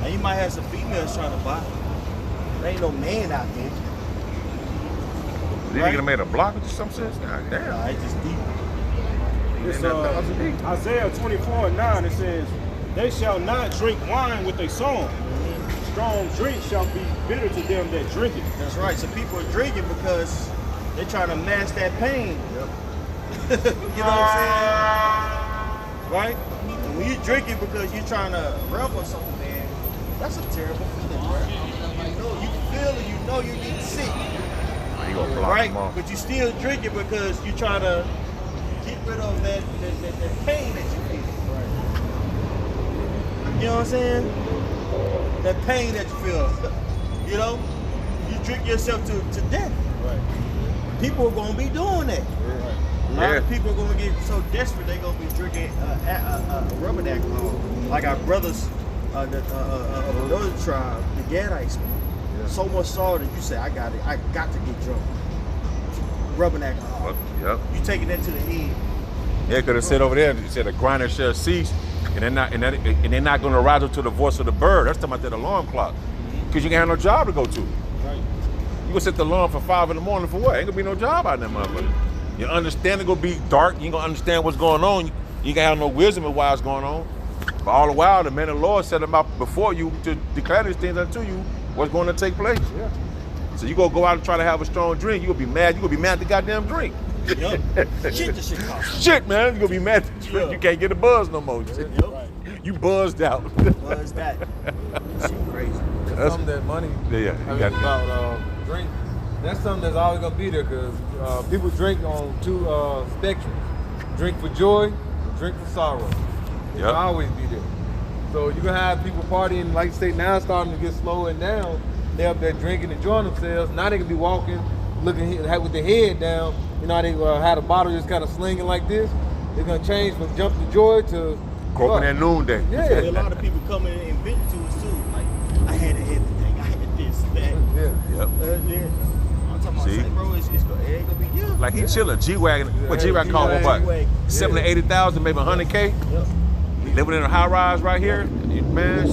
Now you might have some females trying to buy. There ain't no man out there. Then you gonna make a block or some shit? God damn. Nah, it's just deep. It's, Ain't nothing else to do. Isaiah 24:9, it says, "They shall not drink wine with a song. Strong drink shall be bitter to them that drink it." That's right. So people are drinking because they're trying to mask that pain. You know what I'm saying? Right? And when you're drinking because you're trying to revel or something, man, that's a terrible feeling, bro. You feel it, you know you're getting sick. You gonna block Right? them off. But you still drinking because you're trying to get rid of that pain that you feel. Right. You know what I'm saying? That pain that you feel. You know? You drink yourself to death. Right. People are gonna be doing that. A lot of people are gonna get so desperate they're gonna be drinking rubbing alcohol. Like our brothers of the Northern tribe, the Gadites, man. So much so that you say, I got to get drunk. Rubbing alcohol. Yep. You taking that to the head. Yeah, could have said over there, it said a grinder shall cease, and they're not gonna rise up to the voice of the bird. That's talking about that alarm clock. Because you can't have no job to go to. Right. You gonna set the alarm for 5 in the morning for what? Ain't gonna be no job out there, motherfucker. Your understanding gonna be dark. You ain't gonna understand what's going on. You ain't gonna have no wisdom of what's going on. But all the while, the man of the Lord set them out before you to declare these things unto you, what's going to take place. Yeah. So you gonna go out and try to have a strong drink. You gonna be mad. You gonna be mad at the goddamn drink. Yup. Shit, this shit costs. Shit, man. You gonna be mad at the drink. Yeah. You can't get a buzz no more. Yup. You buzzed out. What is that? Shit crazy. That's something that money. Yeah, I mean, got it. about drink. That's something that's always gonna be there because people drink on two spectrums: drink for joy, drink for sorrow. It's Yep. gonna always be there. So you're gonna have people partying, like you say, now it's starting to get slowing down. They up there drinking, enjoying themselves. Now they can be walking, looking with their head down. You know how they had a bottle just kind of slinging like this. They're gonna change from jump to joy to Croaking at noonday. Yeah. A lot of people come in and vent to us too. Like, I had thing, I had this, that. Yeah. Yep. Yeah. I'm talking about, See? say, bro, it ain't gonna be you. Like he chilling. G-Wagon. What G-Wagon call him? What? G-Wagon. 70 to 80,000, maybe 100K. Yep. Living in a high rise right here. Man,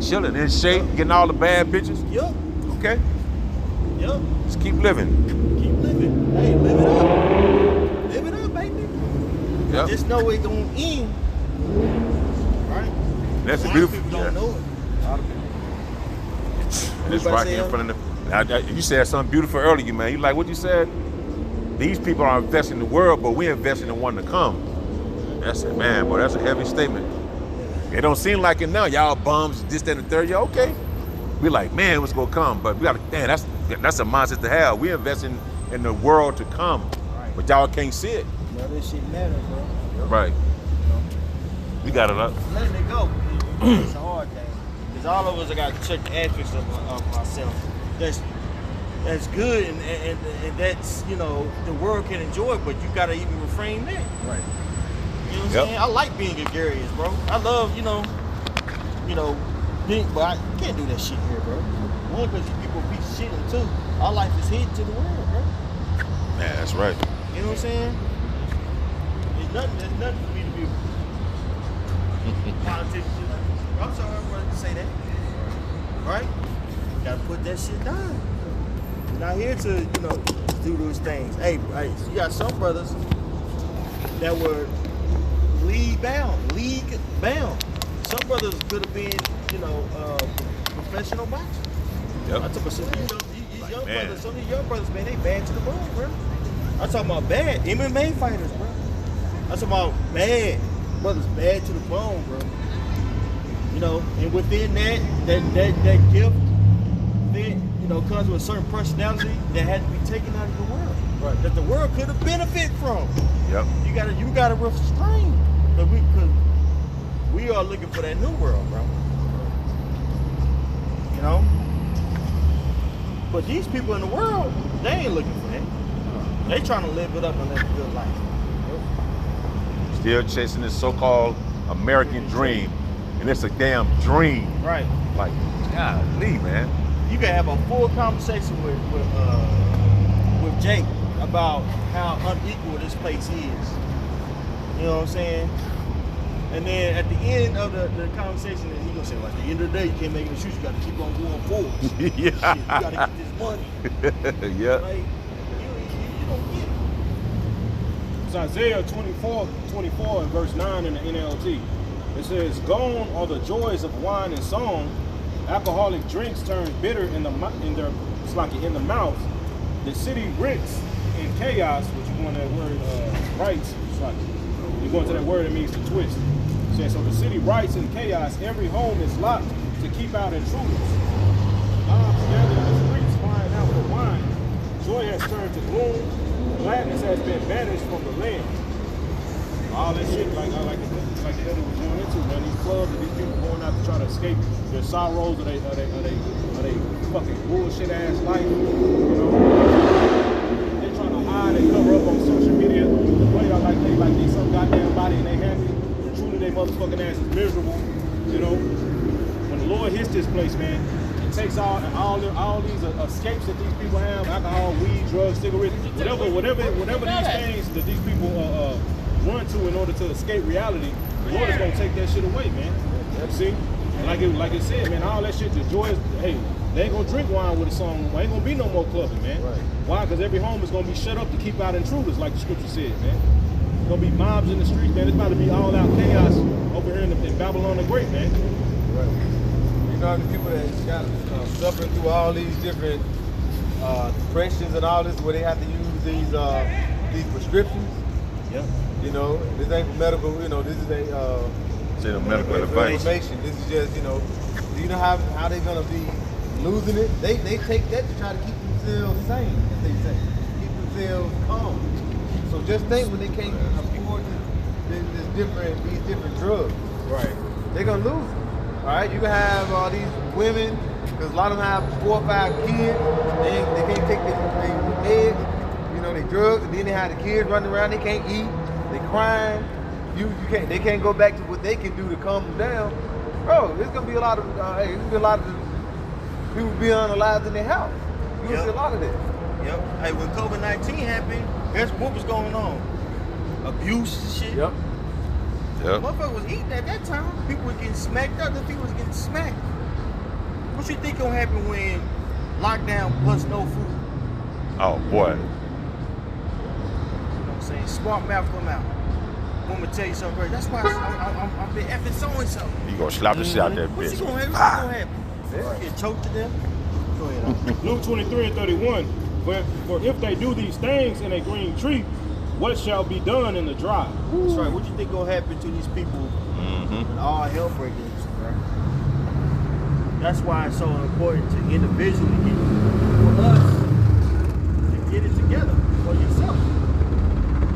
chilling in shape, getting all the bad bitches. Yup. Okay. Yup. Just keep living. Keep living. Hey, live it up. Live it up, baby. Yep. Just know it gonna end. Right? That's A a lot of beautiful. people don't know it. A lot of people. And it's What right about here in Sam? front of the. You said something beautiful earlier, man. You like what you said? These people are investing in the world, but we're investing in one to come. That's it, man. Boy, that's a heavy statement. It don't seem like it now. Y'all bums, this, that, and the third. Yeah, okay. We like, man, what's gonna come? But we gotta, damn, that's a mindset to have. We're investing in the world to come, Right. but y'all can't see it. Now this shit matters, bro. Right. We got it up. Letting it go. It's a hard thing. Because all of us, I got to check the aspects of myself. that's good and that's, you know, the world can enjoy, but you gotta even refrain that. Right. You know what I'm saying? I like being gregarious, bro. I love, you know, being, but I can't do that shit here, bro. One, because you people piece of shit, and two, our life is hidden to the world, bro. Man, that's right. You know what I'm saying? There's nothing for me to be politics. I'm sorry, I wanted to say that. Right? Gotta put that shit down. We're not here to, you know, do those things. Hey, you got some brothers that were league bound. Some brothers could have been, you know, professional boxers. Yep. I took some of these young man. brothers. Some of these young brothers, man, they bad to the bone, bro. I'm talking about bad MMA fighters, bro. I'm talking about bad brothers, bad to the bone, bro. You know, and within that gift, then, you know, comes with a certain personality that had to be taken out of the world, Right. that the world could have benefited from. Yep. You gotta restrain, because we are looking for that new world, bro. You know, but these people in the world, they ain't looking for that. They trying to live it up and live a good life. Still chasing this so-called American dream, and it's a damn dream. Right. Like, golly, man. You can have a full conversation with Jake about how unequal this place is. You know what I'm saying? And then at the end of the conversation, he gonna say, well, at the end of the day, you can't make any shoes. You gotta keep on going forward. Yeah. Shit, you gotta get this money. Yeah. Like, you don't get it. It's Isaiah 24 and verse 9 in the NLT. It says, "Gone are the joys of wine and song. Alcoholic drinks turn bitter in the mouth. The city reeks in chaos," which you go into that word rights. You go into that word, it means to twist. It says, so the city rights in chaos. Every home is locked to keep out intruders. Moms gather in the streets crying out for wine. Joy has turned to gloom. Gladness has been banished from the land. All this shit, like the other was going into, man. These clubs and these people going out to try to escape their sorrows or they fucking bullshit ass life. You know, they trying to hide and cover up on social media. Play out like they some goddamn body and they happy. And truly, they motherfucking ass is miserable. You know, when the Lord hits this place, man, it takes all these escapes that these people have: alcohol, weed, drugs, cigarettes, whatever these things that these people run to in order to escape reality. The Lord is gonna take that shit away, man. See, and like it said, man, all that shit. The joy is, hey, they ain't gonna drink wine with a song. Ain't gonna be no more clubbing, man. Right. Why? Because every home is gonna be shut up to keep out intruders, like the scripture said, man. There's gonna be mobs in the streets, man. It's about to be all out chaos over here in Babylon the Great, man. Right. You know, the people that got suffering through all these different depressions and all this, where they have to use these prescriptions. Yep. You know, this ain't for medical. You know, this is Medical advice. information. This is just, you know how they gonna be losing it. They take that to try to keep themselves sane, as they say, keep themselves calm. So just think when they can't afford these different drugs, Right. they're gonna lose it. All right, you can have all these women, because a lot of them have 4 or 5 kids. They can't take their meds, you know, they drugs, and then they have the kids running around. They can't eat. They crying. They can't go back to what they can do to calm them down. Bro, there's gonna be a lot of people being unalive in their house. You gonna see a lot of that. Yep. Hey, when COVID-19 happened, guess what was going on? Abuse and shit. Yep. Yep. Motherfucker was eating at that time. People was getting smacked up. The people was getting smacked. What you think gonna happen when lockdown plus no food? Oh boy. You know what I'm saying? Smart mouth come out. Woman tell you something great. That's why I'm been effing so and so. You gonna slap the shit out that What's bitch. gonna happen? What's gonna happen? Get choked to death? Go ahead. Luke 23 and 31. For if they do these things in a green tree, what shall be done in the dry? That's right. What you think gonna happen to these people when all hell breaks loose, bro? That's why it's so important to individually for us to get it together for yourself.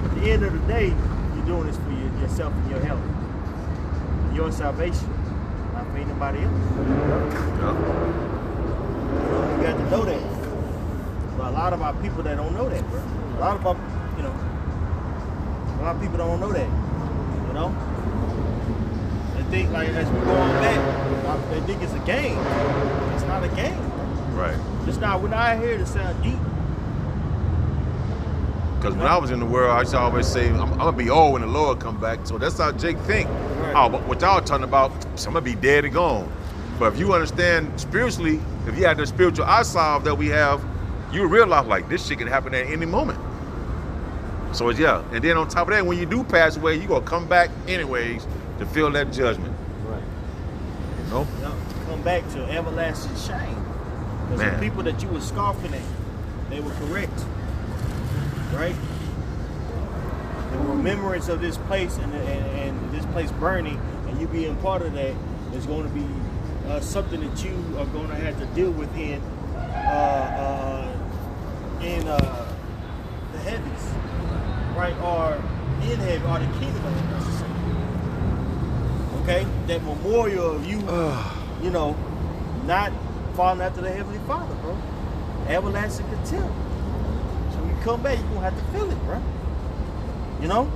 At the end of the day, you're doing this for yourself and your health, your salvation, not for anybody else. Yeah. You got to know that. But a lot of our people that don't know that, bro. A lot of our, a lot of people don't know that. You know? They think like as we go on back, they think it's a game. It's not a game. Right. We're not here to sound deep. Because when I was in the world, I used to always say, I'm gonna be old when the Lord come back. So that's how Jake think. Right. Oh, but what y'all talking about, I'm gonna be dead and gone. But if you understand spiritually, if you have the spiritual eye salve that we have, you realize like this shit can happen at any moment. So it's, yeah. And then on top of that, when you do pass away, you gonna come back anyways to feel that judgment. Right. You know? Come back to everlasting shame. Because the people that you were scoffing at, they were correct. Right? The remembrance of this place and this place burning and you being part of that is going to be something that you are going to have to deal with in the heavens, right? Or in heaven, or the kingdom of heaven, I should say. Okay? That memorial of you, not falling after the Heavenly Father, bro. Everlasting contempt. Come back, you're gonna have to feel it, bro. You know?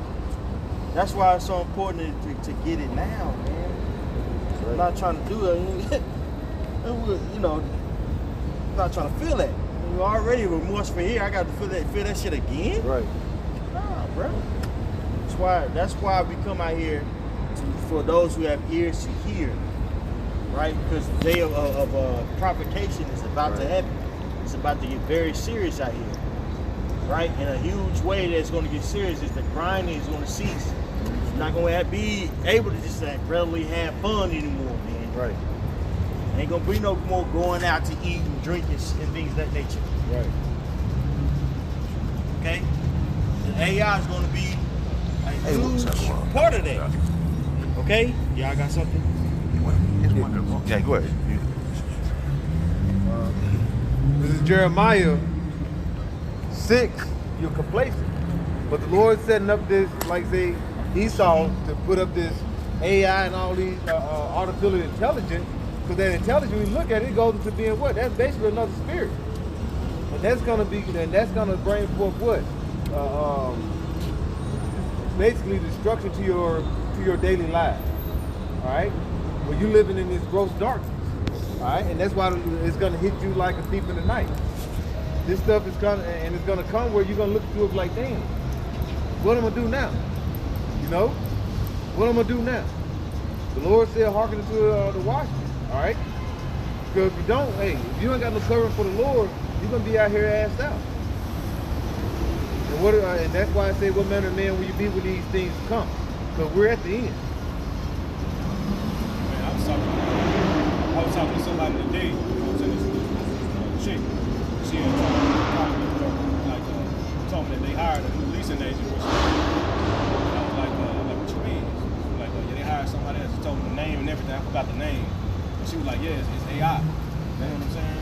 That's why it's so important to get it now, man. I'm not trying to do it. I'm not trying to feel that. You're already remorseful here. I got to feel that shit again? Right. Nah, bro. That's why we come out here for those who have ears to hear. Right? Because the day of provocation is about to happen. It's about to get very serious out here. Right? In a huge way that's going to get serious is the grinding is going to cease. You're not going to be able to just readily have fun anymore, man. Right. Ain't going to be no more going out to eat and drink and things of that nature. Right. Okay? And AI is going to be a huge part of that. Okay? Y'all got something? Yeah, go ahead. This is Jeremiah 6. You're complacent. But the Lord setting up this, like say, Esau to put up this AI and all these artificial intelligence, because that intelligence, when you look at it, it goes into being what? That's basically another spirit. And that's gonna bring forth what? Basically destruction to your daily life. Alright? Well, you're living in this gross darkness. Alright? And that's why it's gonna hit you like a thief in the night. This stuff is coming, and it's gonna come where you're gonna look through it like, damn, what am I gonna do now? You know? What am I gonna do now? The Lord said, hearken to the watchman. All right? Because if you don't, if you ain't got no covering for the Lord, you're gonna be out here assed out. And and that's why I say, what manner of man will you be when these things come? Because we're at the end. Man, I was talking to somebody today. I was in this chick. She had told me that they hired a new leasing agent. And I was like, what you mean? Like, yeah, they hired somebody else. She told me the name and everything. I forgot the name. And she was like, yeah, it's AI. You know what I'm saying?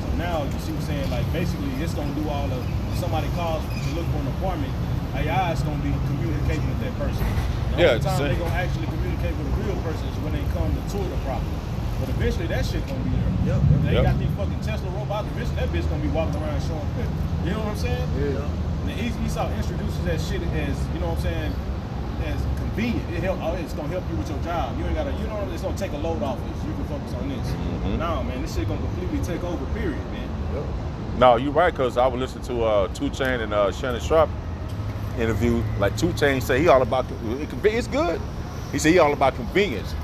So now she was saying, like, basically it's gonna do all of, if somebody calls to look for an appointment, AI is gonna be communicating with that person. The only time they're gonna actually communicate with a real person is when they come to tour the property. But eventually that shit gonna be there. If they got these fucking Tesla robots, eventually that bitch gonna be walking around showing fit. You know what I'm saying? Yeah. And the Esau introduces that shit as, you know what I'm saying, as convenient. It's gonna help you with your job. You ain't gotta, it's gonna take a load off it. So you can focus on this. Mm-hmm. No, man, this shit gonna completely take over, period, man. Yep. No, you're right, because I was listening to 2 Chainz and Shannon Sharp interview. Like 2 Chainz say he all about, it's good. He said he all about convenience.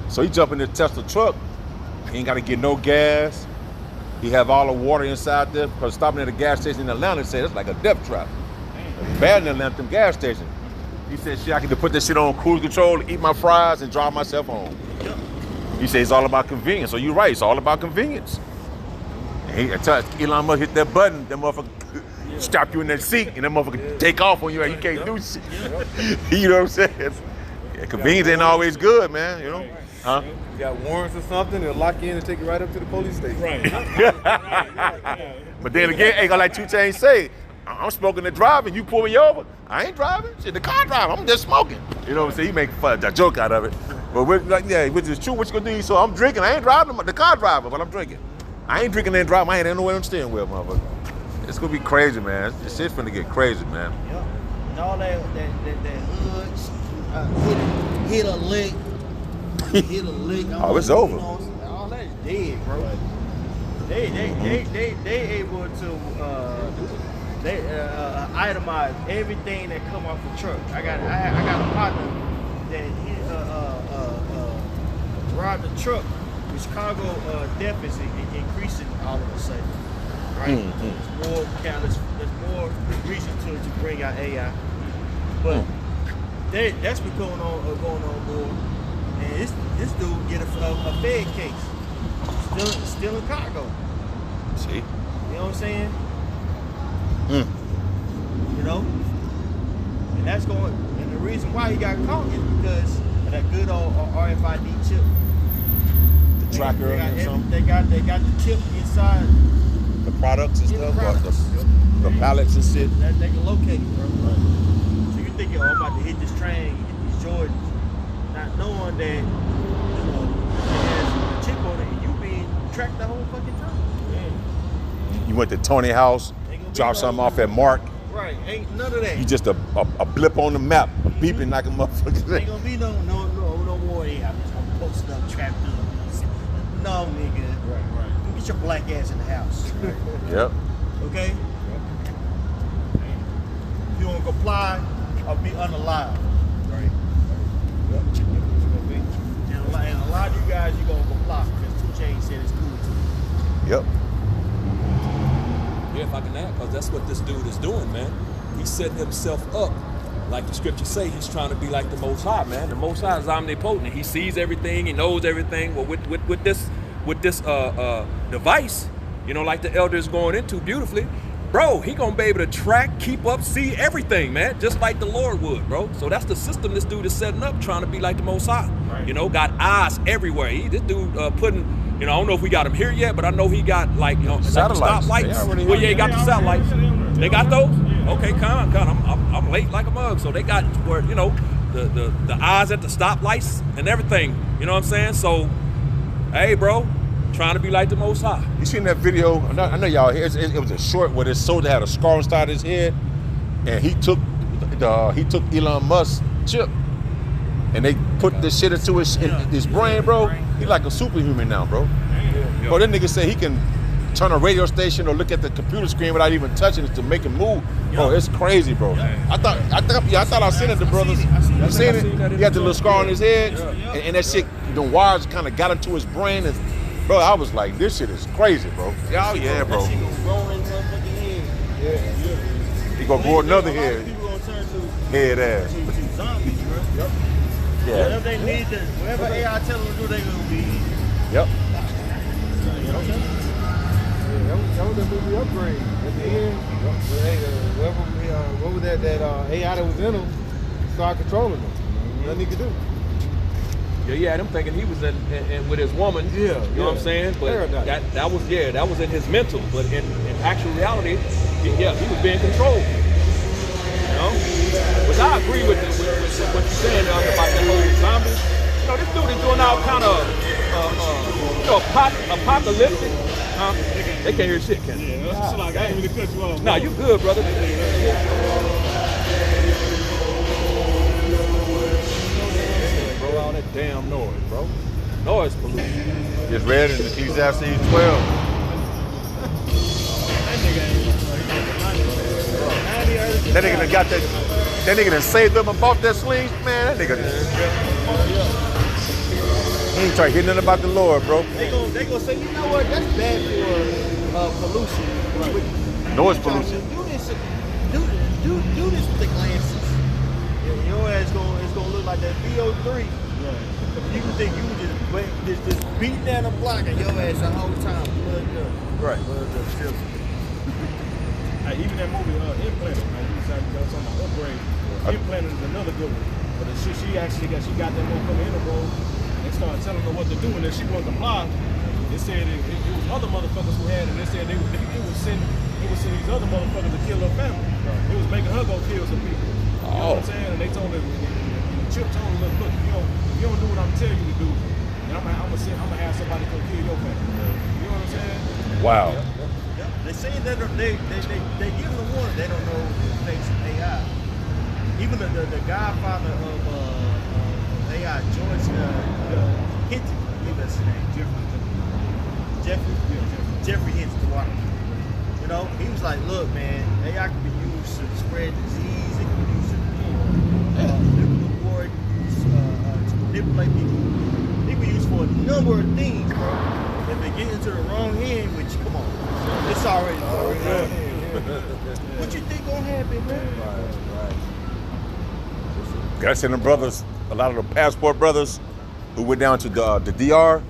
So he jump in the Tesla truck, he ain't gotta get no gas. He have all the water inside there, because stopping at a gas station in Atlanta said it's like a death trap. Bad in Atlanta, them gas stations. He said, shit, I can put this shit on cruise control, eat my fries, and drive myself home. He said it's all about convenience. So you're right, it's all about convenience. And Elon Musk hit that button, that motherfucker stop you in that seat, and that motherfucker take off on you, and you can't do shit. You know what I'm saying? Yeah, convenience ain't always good, man, you know? Huh? You got warrants or something, they'll lock you in and take you right up to the police station. Right. But then again, ain't gonna like 2 Chainz say, I'm smoking and driving, you pull me over. I ain't driving, shit, the car driving, I'm just smoking. You know what I'm saying? He make a joke out of it. But which is true, what you gonna do? So I'm drinking, I ain't driving, the car driver, but I'm drinking. I ain't drinking and drop my hand. Ain't no way I'm steering wheel, motherfucker. It's gonna be crazy, man. This shit's finna get crazy, man. Yep. And all that hoods, hit a lick. Hit a lick. Oh, it's over. You know, all that is dead, bro. They able to itemize everything that come off the truck. I got a partner that he robbed the truck. The Chicago death is increasing all of a sudden, right? There's more catalyst. There's more reason to bring out AI, but that's been going on more. And this dude get a Fed case, still in cargo. See? You know what I'm saying? You know? And that's going, and the reason why he got caught is because of that good old RFID chip. The tracker or something? They got the chip inside The products and the stuff? products. The pallets and shit? That they can locate it, bro. So you think, oh, I'm about to hit this train, hit these Jordans, not knowing that, you know, it has a chip on it and you being tracked the whole fucking time. You went to Tony House, dropped something off at Mark. Right, ain't none of that. You just a blip on the map, beeping like a motherfucker. Ain't gonna be no more. Hey, I'm just gonna post up, trapped up. No, nigga. Right. Get your black ass in the house. Yep. Okay? If you don't comply, I'll be unalive. Right. And a lot of you guys, you gonna comply because 2 Chainz said it's cool to. Yep. Yeah, if I can add, because that's what this dude is doing, man. He's setting himself up. Like the scriptures say, he's trying to be like the Most High, man. The Most High is omnipotent. He sees everything. He knows everything. Well, with this device, you know, like the elders going into beautifully, bro, he gonna be able to track, keep up, see everything, man, just like the Lord would, bro. So that's the system this dude is setting up, trying to be like the Most High. Right. You know, got eyes everywhere. This dude putting. You know, I don't know if we got him here yet, but I know he got like, you know, Satellites. stoplights. They already Well, yeah, he got the satellites. They got those? Yeah. Okay, come on. I'm late like a mug. So they got where, you know, the eyes at the stoplights and everything. You know what I'm saying? So, hey, bro, trying to be like the Most High. You seen that video? I know y'all here. It was a short where this soldier had a scar on the side of his head, and he took Elon Musk's chip, and they put this shit into his brain, bro. He like a superhuman now, bro. Bro, that nigga said he can turn a radio station or look at the computer screen without even touching it to make it move. Bro, it's crazy, bro. I thought I seen it, the brothers. You seen it? He had the little scar on his head, and that shit, the wires kind of got into his brain. And, bro, I was like, this shit is crazy, bro. Oh, yeah, bro. That shit gonna roll in motherfucking head. He gonna grow another head. People gonna turn to Head ass. zombies, bro. Yeah. Whatever they need to, whatever AI tell them to do, they gonna be. Yep. That was a movie upgrade at the end. What was that AI that was in him started controlling him. Nothing he could do. Yeah, them thinking he was in with his woman. Yeah, You know what I'm yeah. saying? But Paradise. that was in his mental. But in actual reality, he was being controlled. You know? Which I agree with what you're saying about the whole zombies. You know, this dude is doing all kind of apocalyptic. They can't hear shit, can they? Yeah, that's like, I ain't really cut you off. Nah, you good, brother. Bro, all that damn noise, bro. Noise pollution. Just read in Ecclesiastes 12. That nigga done got that nigga done saved them and bought that sling. Man, that nigga he ain't trying to hear nothing about the Lord, bro. They gonna say, you know what? That's bad for pollution. Noise pollution. Do this with the glasses. Your ass it's gonna look like that VO3. You can think you just beating down the block and your ass the whole time plugged up. Right. Even that movie, Implanted, man, you decided to go talking about Upgrade. Implanted is another good one. But she got that motherfucker in the road and started telling her what to do, and then she wouldn't comply. They said it was other motherfuckers who had it, and they said it would send these other motherfuckers to kill her family. It was making her go kill some people. You know what I'm saying? And they told her, Chip told her, look, if you don't do what I'm telling you to do, then I'm gonna have somebody come kill your family. You know what I'm saying? Wow. Yep. They say that they give the warning. They don't know the effects of AI. Even the godfather of AI, George Hinton, I believe that's his name. Jeffrey Hinton. You know, he was like, look, man, AI can be used to spread disease. It can be used to nuclear war. It can be used to manipulate people. It can be used for a number of things, bro. If they get into the wrong hand, which, come on, it's already done. What you think gonna happen, man? Right. Gotta send them brothers, a lot of the passport brothers who went down to the DR.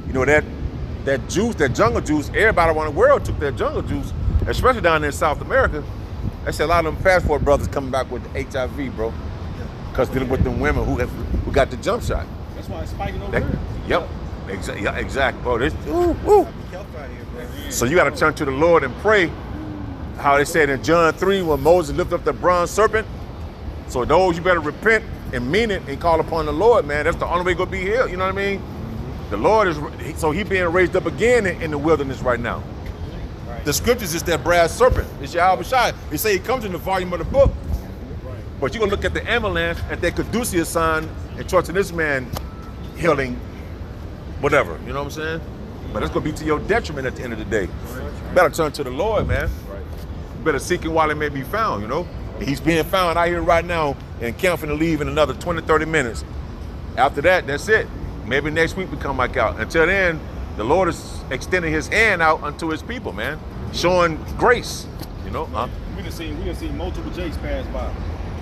You know that juice, that jungle juice, everybody around the world took that jungle juice, especially down there in South America. They said a lot of them passport brothers coming back with HIV, bro. Because dealing with them women who got the jump shot. That's why it's spiking over there. Yep. Exactly, bro. So you got to turn to the Lord and pray. How they said in John 3 when Moses lifted up the bronze serpent. So those, you better repent and mean it and call upon the Lord, man. That's the only way you're going to be healed. You know what I mean? The Lord is, so he being raised up again in the wilderness right now. Right. The scriptures is that brass serpent. It's Yahweh Shai. They say he comes in the volume of the book. Right. But you're going to look at the ambulance at that caduceus sign and trust in this man healing whatever. You know what I'm saying? But it's going to be to your detriment at the end of the day. Right. You better turn to the Lord, man. Right. You better seek him while it may be found, you know? He's being found out here right now and counting to leave in another 20, 30 minutes. After that, that's it. Maybe next week we come back out. Until then, the Lord is extending his hand out unto his people, man. Showing grace, you know? We done seen multiple Jakes pass by.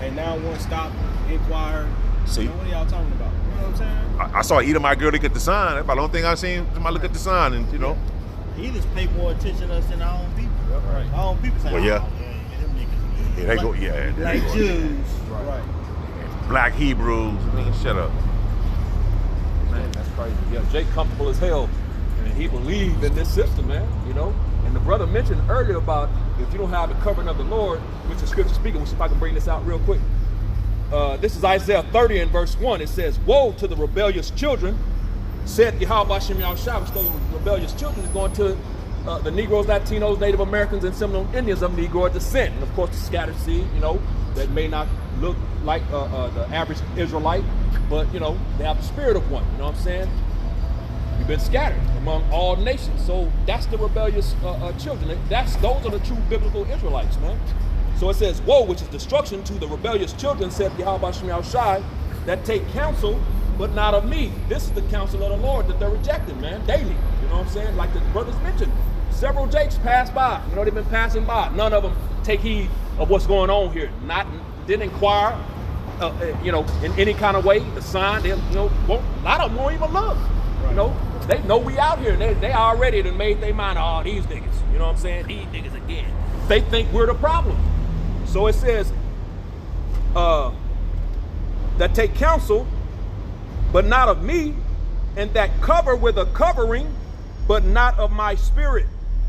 And now one stop, inquire. See? What are y'all talking about? You know what I'm saying? I saw Edomite girl look at the sign. That's about the only thing I've seen somebody look at the sign and, you know. He just pay more attention to us than our own people. Right. Our own people say, Well, yeah. Them niggas. Yeah, they go, yeah. Like Jews. Right. Black Hebrews. Nigga, shut up. Man, that's crazy. Yeah, Jake comfortable as hell, and he believed in this system, man. You know, and the brother mentioned earlier about if you don't have the covering of the Lord, which is scripture speaking. Which if I can bring this out real quick. This is Isaiah 30 and verse 1. It says, "Woe to the rebellious children," said Yahweh Shem Yahushua. Which those rebellious children is going to the Negroes, Latinos, Native Americans, and Seminole Indians of Negro descent, and of course the scattered seed. You know, that may not look like the average Israelite. But, you know, they have the spirit of one, you know what I'm saying? You've been scattered among all nations. So that's the rebellious children. Those are the true biblical Israelites, man. So it says, woe, which is destruction to the rebellious children, said Yahweh Shem Yahushua, that take counsel, but not of me. This is the counsel of the Lord that they're rejecting, man, daily. You know what I'm saying? Like the brothers mentioned, several Jakes pass by. You know, they've been passing by. None of them take heed of what's going on here. Didn't inquire. You know, in any kind of way, the sign, they, you know, a lot of them won't even look. Right. You know, they know we out here. They already done made their mind, oh, these niggas. You know what I'm saying? These niggas again. They think we're the problem. So it says, that take counsel, but not of me, and that cover with a covering, but not of my spirit,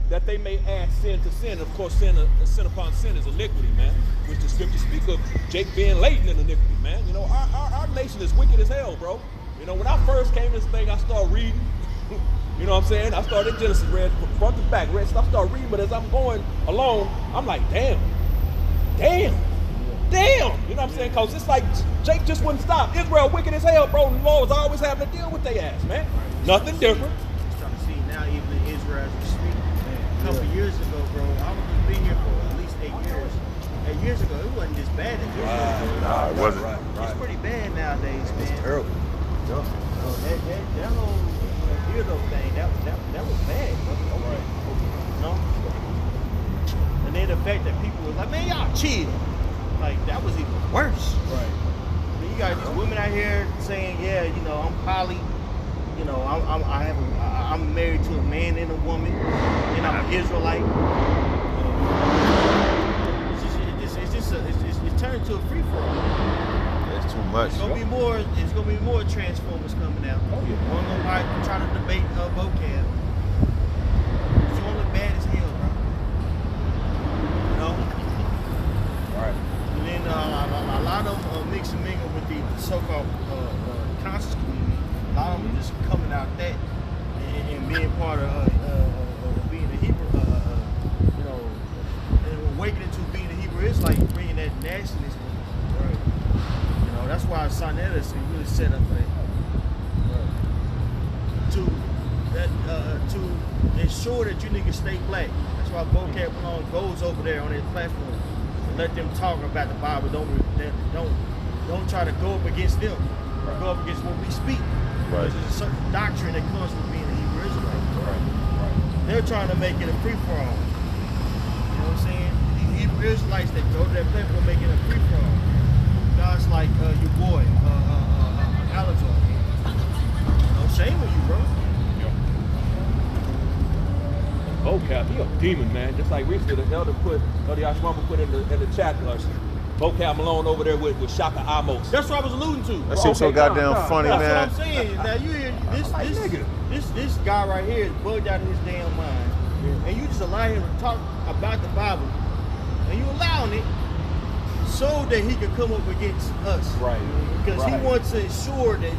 that they may add sin to sin. Of course, sin upon sin is iniquity, man. Which the scriptures speak of Jake being laden in iniquity, man. You know, our nation is wicked as hell, bro. You know, when I first came to this thing, I started reading. You know what I'm saying? I started Genesis, read from front to back, I started reading, but as I'm going along, I'm like, damn. You know what I'm saying? Because it's like Jake just wouldn't stop. Israel wicked as hell, bro. And the Lord was always having to deal with their ass, man. Right. Nothing different. I'm trying to see now, even in Israel as we speak. A couple years ago, bro, I was been here for at least 8 years. 8 years ago, it wasn't this bad as Israel. Nah, it wasn't. It's pretty bad nowadays, man. It's terrible. So that whole weirdo thing, that was bad, bro. Okay. You know? And then the fact that people was like, man, y'all chill. Like, that was even worse. Right. I mean, you got these women out here saying, yeah, you know, I'm poly. You know, I'm married to a man and a woman, and I'm an Israelite. It's turned to a free for all. That's too much. It's gonna be more Transformers coming out. Oh yeah. One of them trying to debate vocab. It's only bad as hell, bro. You know. Right. And then a lot of them mix and mingle with the so-called conscious community. A lot of them are just coming out that and being part of awakening to being a Hebrew Israelite, bringing that nationalism. Right. You know, that's why Sonetas is really set up for that. To ensure that you niggas stay black. That's why Vocab Malone goes over there on his platform and let them talk about the Bible. Don't try to go up against them or go up against what we speak. Right. There's a certain doctrine that comes with being a Hebrew Israelite. Right. They're trying to make it a free-for-all. You know what I'm saying? The Hebrew Israelites that go to that platform making a free-for-all. Guys like your boy, Alazar. No shame on you, bro. Vocab, he a demon, man. Just like recently the elder Yashwamba put in the chat, Vocab Malone over there with Shaka Amos. That's what I was alluding to. That shit's so goddamn funny, That's man. what I'm saying. Now you hear this guy right here is bugged out of his damn mind, and you just allow him to talk about the Bible, and you allowing it so that he can come up against us, Right. Because Right. he wants to ensure that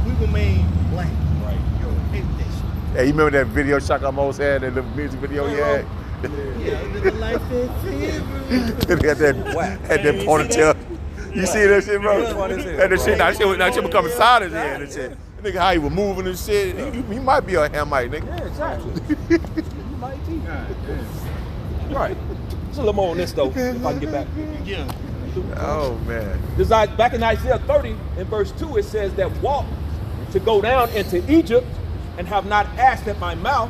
we remain black. Right. Yo, hate that shit. Hey, you remember that video Shaka Mose had, that little music video he had? Yeah, living life in fear. He had that ponytail. You see that shit, bro? Yeah. And the shit, that shit becoming silent in here and shit. Nigga, how he was moving and shit. He might be a Hamite, nigga. Yeah, exactly. You might be. Right. Just a little more on this though, if I can get back. Yeah. Oh, man. This, back in Isaiah 30, in verse 2, it says that walk to go down into Egypt and have not asked at my mouth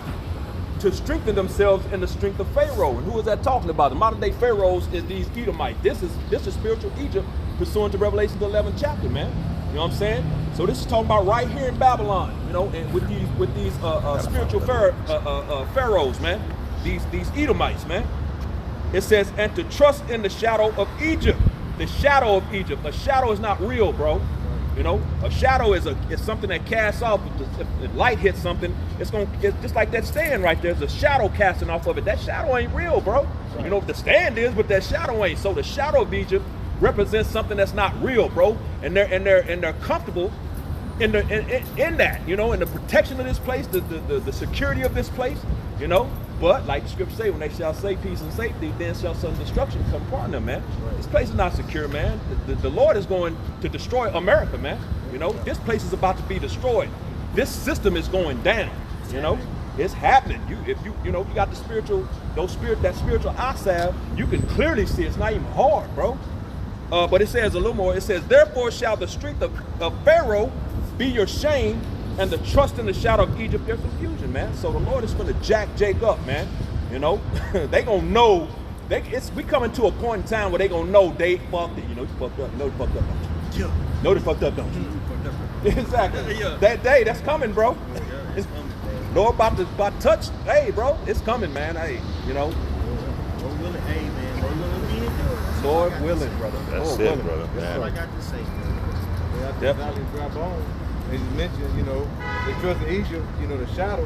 to strengthen themselves in the strength of Pharaoh. And who is that talking about? The modern day Pharaohs is these Edomites. This is spiritual Egypt pursuant to Revelation the 11th chapter, man. You know what I'm saying? So this is talking about right here in Babylon, you know, and with these spiritual pharaohs, man. These Edomites, man. It says, and to trust in the shadow of Egypt. The shadow of Egypt. A shadow is not real, bro. You know, a shadow is something that casts off. If the light hits something, it's just like that stand right there. There's a shadow casting off of it. That shadow ain't real, bro. Right. You know, the stand is, but that shadow ain't. So the shadow of Egypt represents something that's not real, bro. And they're comfortable in that, you know, in the protection of this place, the security of this place, you know. But like the scripture say, when they shall say peace and safety, then shall sudden destruction come upon them, man. Right. This place is not secure, man. The Lord is going to destroy America, man. You know, this place is about to be destroyed. This system is going down. You know, it's happening. If you got that spiritual eye salve, you can clearly see it's not even hard, bro. But it says a little more. It says, therefore shall the strength of Pharaoh be your shame, and the trust in the shadow of Egypt their confusion, man. So the Lord is going to jack Jake up, man. You know, they gonna know. We coming to a point in time where they gonna know they fucked it. You know, you fucked up. No, they fucked up, don't you? Yeah. No, they fucked up, don't you? Exactly. Yeah. That day, that's coming, bro. Yeah, it's coming, bro. Lord about to touch. Hey, bro, it's coming, man. Hey, you know. Lord willing, hey, man. Lord willing, we endure. Lord willing, brother. That's Lord it, willing. brother. That's what I got to say, man. They out the Yep. valley of dry bones. As you mentioned, you know, they trust in Egypt, you know, the shadow.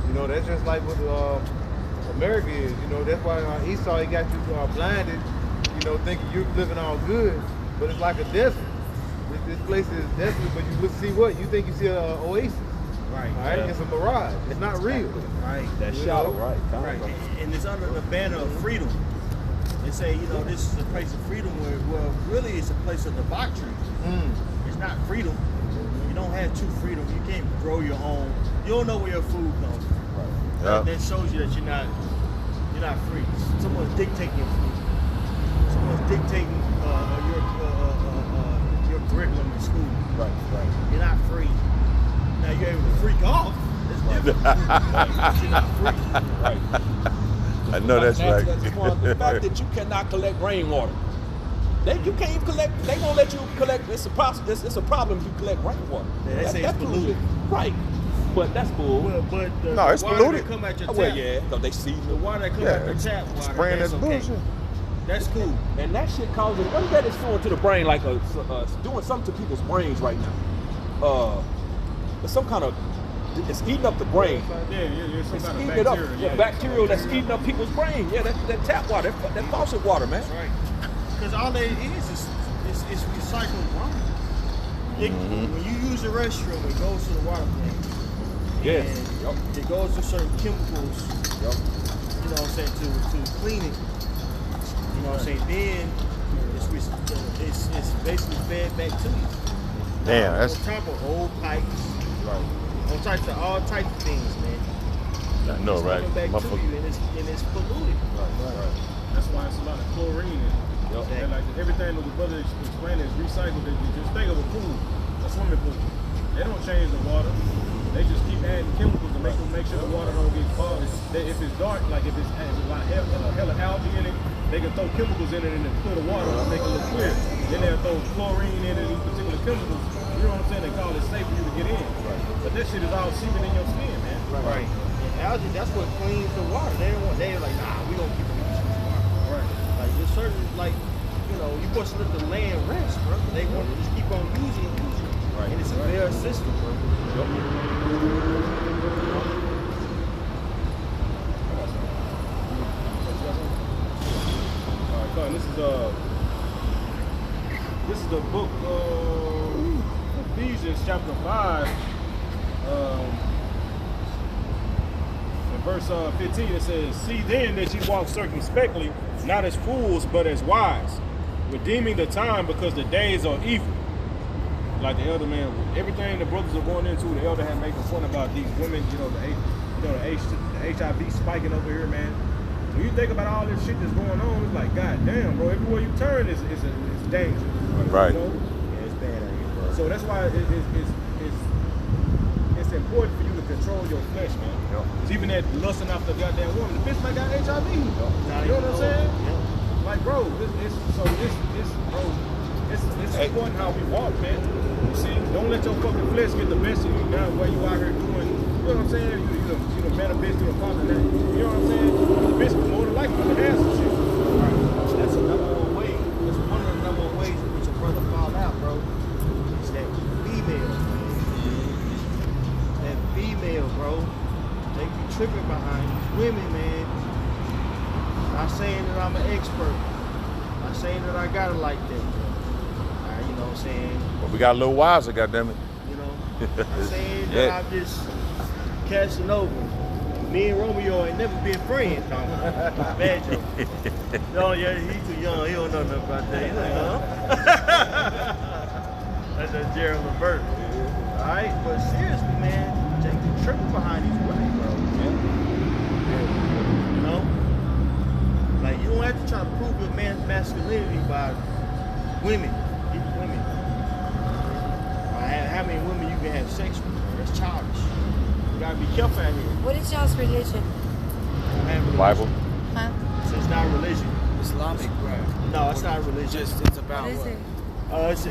You know, that's just like what America is. You know, that's why Esau, he got you blinded, you know, thinking you're living all good. But it's like a desert. This place is desolate, but you look see what? You think you see an oasis. Right. All right? Yeah. It's a mirage. It's not real. Right. That You shadow, know? right? Right. And it's under the banner of freedom. They say, you know, this is a place of freedom where really it's a place of debauchery. It's not freedom. You don't have true freedom. You can't grow your own. You don't know where your food comes from. Yeah. That shows you that you're not free. Someone's dictating your food. Someone's dictating your curriculum in school. Right. You're not free. Now you're able to freak off. It's different. But you're not free. Right. I know that's right. The fact that you cannot collect rainwater. You can't even collect. They gonna let you collect. It's a problem if you collect rainwater. Yeah, they say it's polluted. Right. But that's bull. But the No, it's water polluted. that come out your Oh, tap, well, yeah, because they see the water that come Yeah, out your tap water, spraying that's that okay. bullshit. That's cool. And that shit causes, what is that it's doing to the brain? Like doing something to people's brains right now. It's some kind of, it's eating up the brain. Yeah, some It's kind of eating it up. bacteria. Yeah, bacterial that's eating up people's brain. Yeah, that tap water, that faucet water, man. That's right. Because all that is recycled water. When you use the restroom, it goes to the water plant. Yes. And it goes to certain chemicals, you know what I'm saying, to clean it. You know what I'm saying? Then it's basically fed back to you. Damn, On that's top of old pipes, right. on types of all types of things, man. I know, It's right? coming back to Motherfucker. you, and it's polluted. Right. That's why it's a lot of chlorine in it. Exactly. And like everything that the brother explained is recycled. Just think of a pool, a swimming pool. They don't change the water. They just keep adding chemicals to make sure the water don't get clogged. If it's dark, like if it's a lot hella algae in it, they can throw chemicals in it and then clear the water to make it look clear. Then they'll throw chlorine in it, these particular chemicals. You know what I'm saying? They call it safe for you to get in. But that shit is all seeping in your skin, man. Right. And algae, that's what cleans the water. They're like, nah, we don't keep using this water. Right. Like there's certain, like, you know, you're supposed to let the land rest, bro. They want to just keep on using it. Right. And it's a fair system, bro. Alright, Con, this is the book Ephesians chapter 5. In verse 15 it says, "See then that ye walk circumspectly, not as fools, but as wise, redeeming the time, because the days are evil." Like the elder man, everything the brothers are going into, the elder had making fun about these women, the HIV spiking over here, man. When you think about all this shit that's going on, it's like, God damn, bro, everywhere you turn is danger. Right. You know? Yeah, it's bad out here, bro. So that's why it's important for you to control your flesh, man. Yep. 'Cause even that lusting after the goddamn woman, the bitch might got HIV. Not You know even what I'm know. saying? Yeah. Like, bro, it's important how we walk, man. You see, don't let your fucking flesh get the best of you now while you out here doing, you know what I'm saying? You know, man, a bitch to a father that. You know what I'm saying? The bitch more than likely gonna have some shit. That's the number one way. That's one of the number one ways in which a brother fall out, bro. It's that female, man. That female, bro. They be tripping behind these women, man. Not saying that I'm an expert. Not saying that I got it like that. You know what I'm saying? But we got a little wiser, goddammit. You know? I'm saying that Yeah. I'm just casting over. Me and Romeo ain't never been friends, no. Bad joke. No, yeah, he's too young. He don't know nothing about that. He's like, huh? That's that Gerald Levert. Alright? But seriously, man, Jake be tripping behind these women, bro. You know? Like, you don't have to try to prove your man's masculinity by women. Get women. How many women you can have sex with? That's childish. You gotta be careful out here. What is y'all's religion? Bible. Huh? So it's not religion. Islamic, right? No, it's not religion. Just it's about What is what?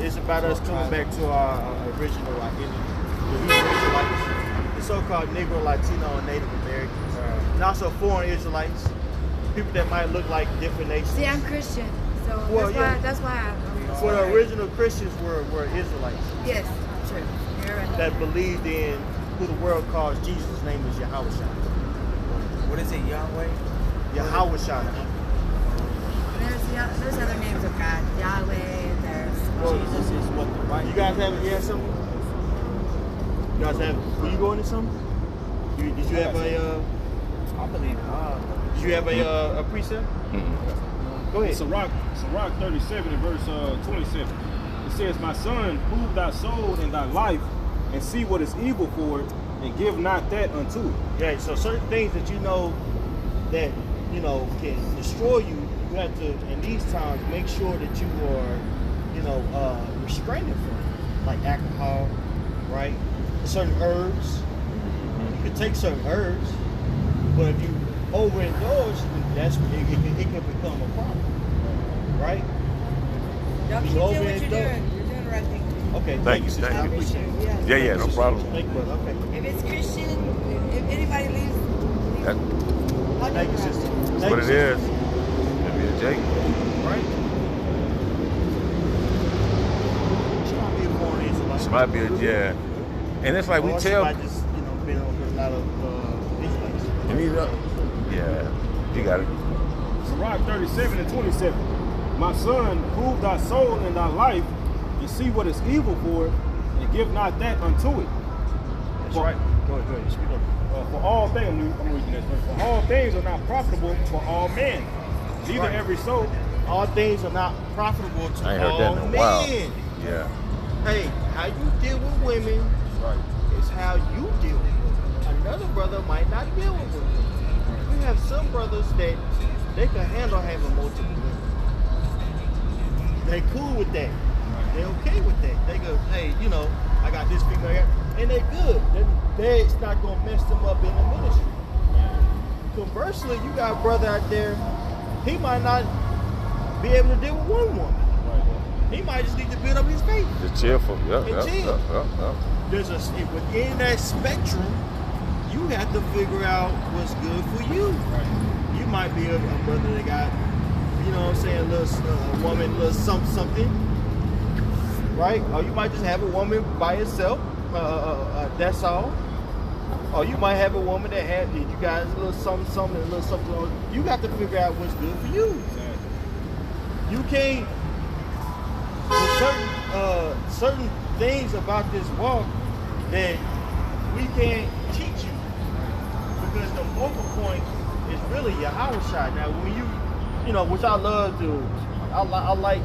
it? It's about us coming back to our original identity. The Hebrew Israelites, the so-called Negro, Latino, and Native Americans, and also foreign Israelites, people that might look like different nations. See, I'm Christian, so Well, yeah. that's why I'm For the original Christians were Israelites Yes, true. You're right. that believed in who the world calls Jesus. His name is Yahweh. What is it, Yahweh? Yahweh. There's other names of God. Yahweh, there's Jesus is what the right. You guys have something? You guys have? Were you going to something? Did you have a? I believe God. Did you have a precept? Go ahead. Sirach 37 and verse 27. It says, "My son, prove thy soul and thy life, and see what is evil for it, and give not that unto it." Yeah. So certain things that you know that can destroy you, you have to in these times make sure that you are restraining from, like alcohol, right? Certain herbs. You can take certain herbs, but if you overindulge, that's when it can become a problem, right? Y'all keep You doing what you're overindulge. doing. You're doing the right thing. Okay. Thank you, sister. thank I you. appreciate it. Yeah, no problem. Thank you, brother. Okay. If it's Christian, if anybody leaves, That's I'll Thank you, do sister. what it is. That'd be a Jake. Right? She might be a foreign Israelite. This might be a, yeah. And it's like we Or she tell. might just, been over a lot of Israelites. And he's up. Yeah, you got it. Sirach 37 and 27. "My son, prove thy soul and thy life, and see what is evil for it, and give not that unto it. That's right. Go ahead. Speak up. For all things," I'm reading this verse, "for all things are not profitable for all men, neither Right. every soul all things are not profitable to I ain't heard all that in a men. while. Yeah. Hey, how you deal with women Right. is how you deal with women. Another brother might not deal with women. We have some brothers that they can handle having multiple women. They cool with that. They okay with that. They go, hey, you know, I got this female, and they good. It's not gonna mess them up in the ministry. Conversely, you got a brother out there, he might not be able to deal with one woman. He might just need to build up his faith. Just cheerful. Yeah. And Yeah. chill. Yeah. There's within that spectrum, you have to figure out what's good for you. You might be a brother that got, you know what I'm saying, a woman, a little something, right? Or you might just have a woman by herself. That's all. Or you might have a woman that has you guys a little something, a little something. You got to figure out what's good for you. You can't. There's certain things about this walk that we can't teach you because the focal point is really your house shot. Now, when you know, which I love to, I like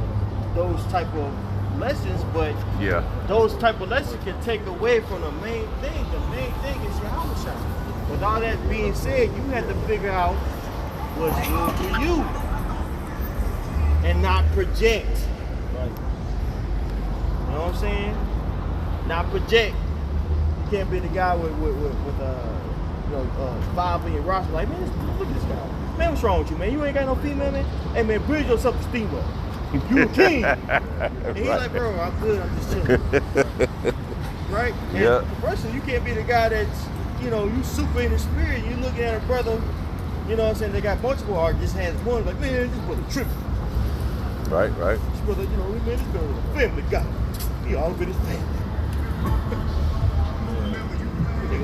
those type of lessons, but Yeah. those type of lessons can take away from the main thing. The main thing is your house shot. With all that being said, you have to figure out what's good for you and not project. You know what I'm saying? Not project. You can't be the guy with 5 million rosters. Like, man, look at this guy. Man, what's wrong with you, man? You ain't got no female, man. Hey, man, bridge your self-esteem up. You a king. And he's like, bro, I'm good. I'm just chilling. Right? And Yeah. conversely, you can't be the guy that's, you know, you super in the spirit. You looking at a brother, you know what I'm saying? They got multiple hearts, just has one. Like, man, this brother tripping. Right. This brother, you know, man, this brother a family guy. He all up in his family.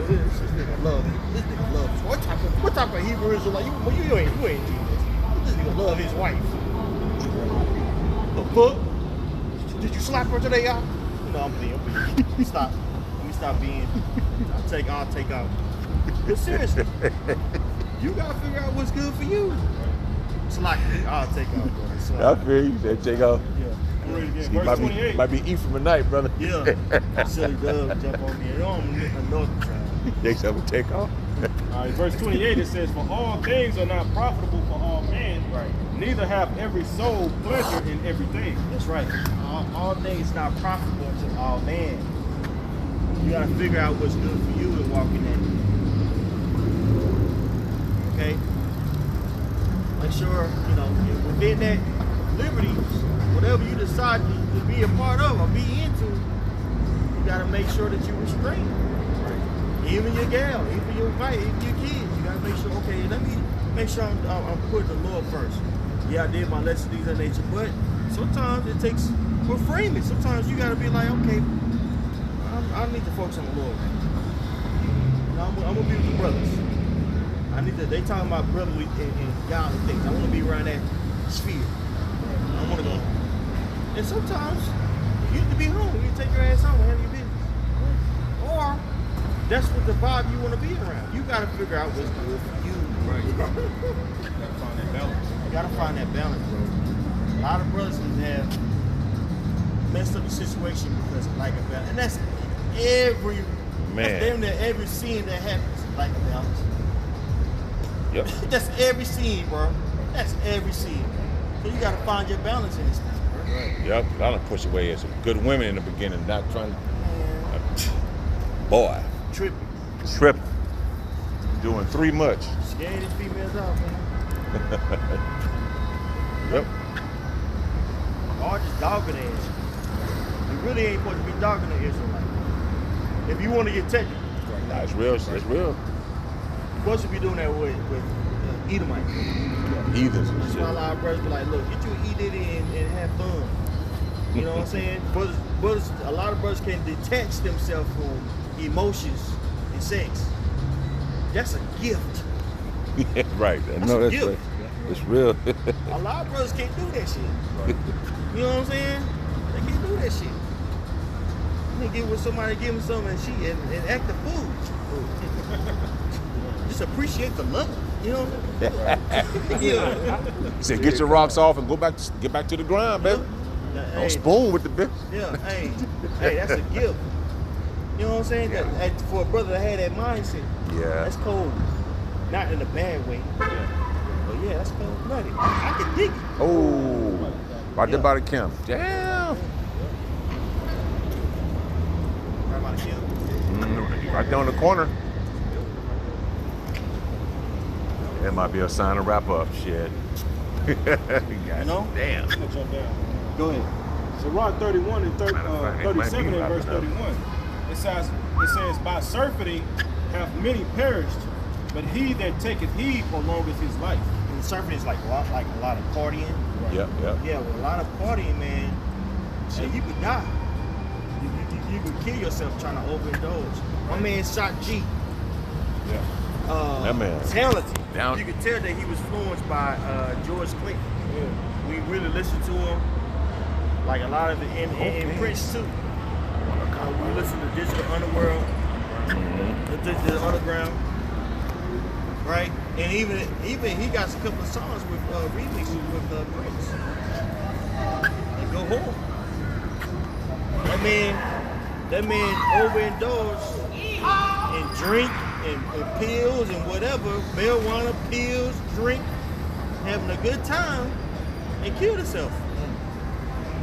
This nigga love it. This nigga love it. What type of Hebrew Israelite? You ain't doing this. This nigga love his wife. The fuck? Did you slap her today, y'all? No, I'm being. Stop. Let me stop being. I'll take out. But seriously, you gotta figure out what's good for you. Slack me. I'll take out, bro. I feel you. That take off. Yeah. Read it again. He Verse 28. might be Ephraim tonight, brother. Yeah. Silly dub jump on me. It don't make a northern side. Next time we take off. All right, verse 28, it says, "For all things are not profitable for all men, Right. neither have every soul pleasure in everything." That's right. All things not profitable to all men. You gotta figure out what's good for you and walk in that. Okay? Make sure, you know, within that liberty, whatever you decide to be a part of or be into, you gotta make sure that you restrain. Even your gal, even your wife, even your kids, you gotta make sure, okay, let me make sure I'm putting the Lord first. Yeah, I did my lessons, things of that nature, but sometimes it takes reframing. Sometimes you gotta be like, okay, I need to focus on the Lord. I'm gonna be with the brothers. They talking about brotherly and godly things. I wanna be around that sphere. I wanna go home. And sometimes you need to be home. You need to take your ass home and have your business. Or that's what the vibe you want to be around. You got to figure out what's good for you. Right. You gotta find that balance. You got to find that balance, bro. A lot of brothers have messed up the situation because of lack of balance. And that's every, Man. that's damn near every scene that happens, lack of balance. Yep. That's every scene, bro. That's every scene. So you got to find your balance in this thing, bro. Yep. I done push away at some good women in the beginning, not trying to. Man, Boy, tripping. tripping. Doing three much. Scaring these females out, man. Yep. Or just dogging ass. You really ain't supposed to be dogging the Israelite. If you want to get technical, Nah, it's real. It's real. you're supposed to be doing that with Edomites. Heathens and That's shit. why a lot of brothers be like, look, get you an Edith and have fun. You know what I'm saying? Brothers, a lot of brothers can detach themselves from emotions and sex. That's a gift. Yeah, right. I know a that's gift. right. It's real. A lot of brothers can't do that shit. You know what I'm saying? They can't do that shit. You can get with somebody, give them something and act the fool. Just appreciate the love. You know? Yeah. He said, get your rocks off and get back to the grind, baby. Hey, Don't spoon with the bitch. Yeah, hey, that's a gift. You know what I'm saying? Yeah. That, for a brother to have that mindset, Yeah. that's cold. Not in a bad way. But yeah, that's cold blooded. I can dig it. Oh, right there Yeah. by the camp. Damn. Right by the camp. Right there on the corner. That might be a sign to wrap up. Shit. You know? Damn. I'm gonna jump down. Go ahead. Sirach 31 and Matter of fact, it might 37 be and verse wrapping up. 31. It says, by surfeiting have many perished, but he that taketh heed prolongeth his life. And surfing is like a lot of partying. Yep, yep. Yeah, with a lot of partying, man. Shit, you could die. You could kill yourself trying to overindulge. My man shot G. Yeah. That man. Talented. Down. You could tell that he was influenced by George Clinton. We really listened to him. Like a lot of it, and Prince too. We listened to Digital Underworld, the Underground, right? And even he got a couple of songs with remixes with Prince. And go home. That man overindulged in drink and pills and whatever, marijuana, pills, drink, having a good time, and killed himself.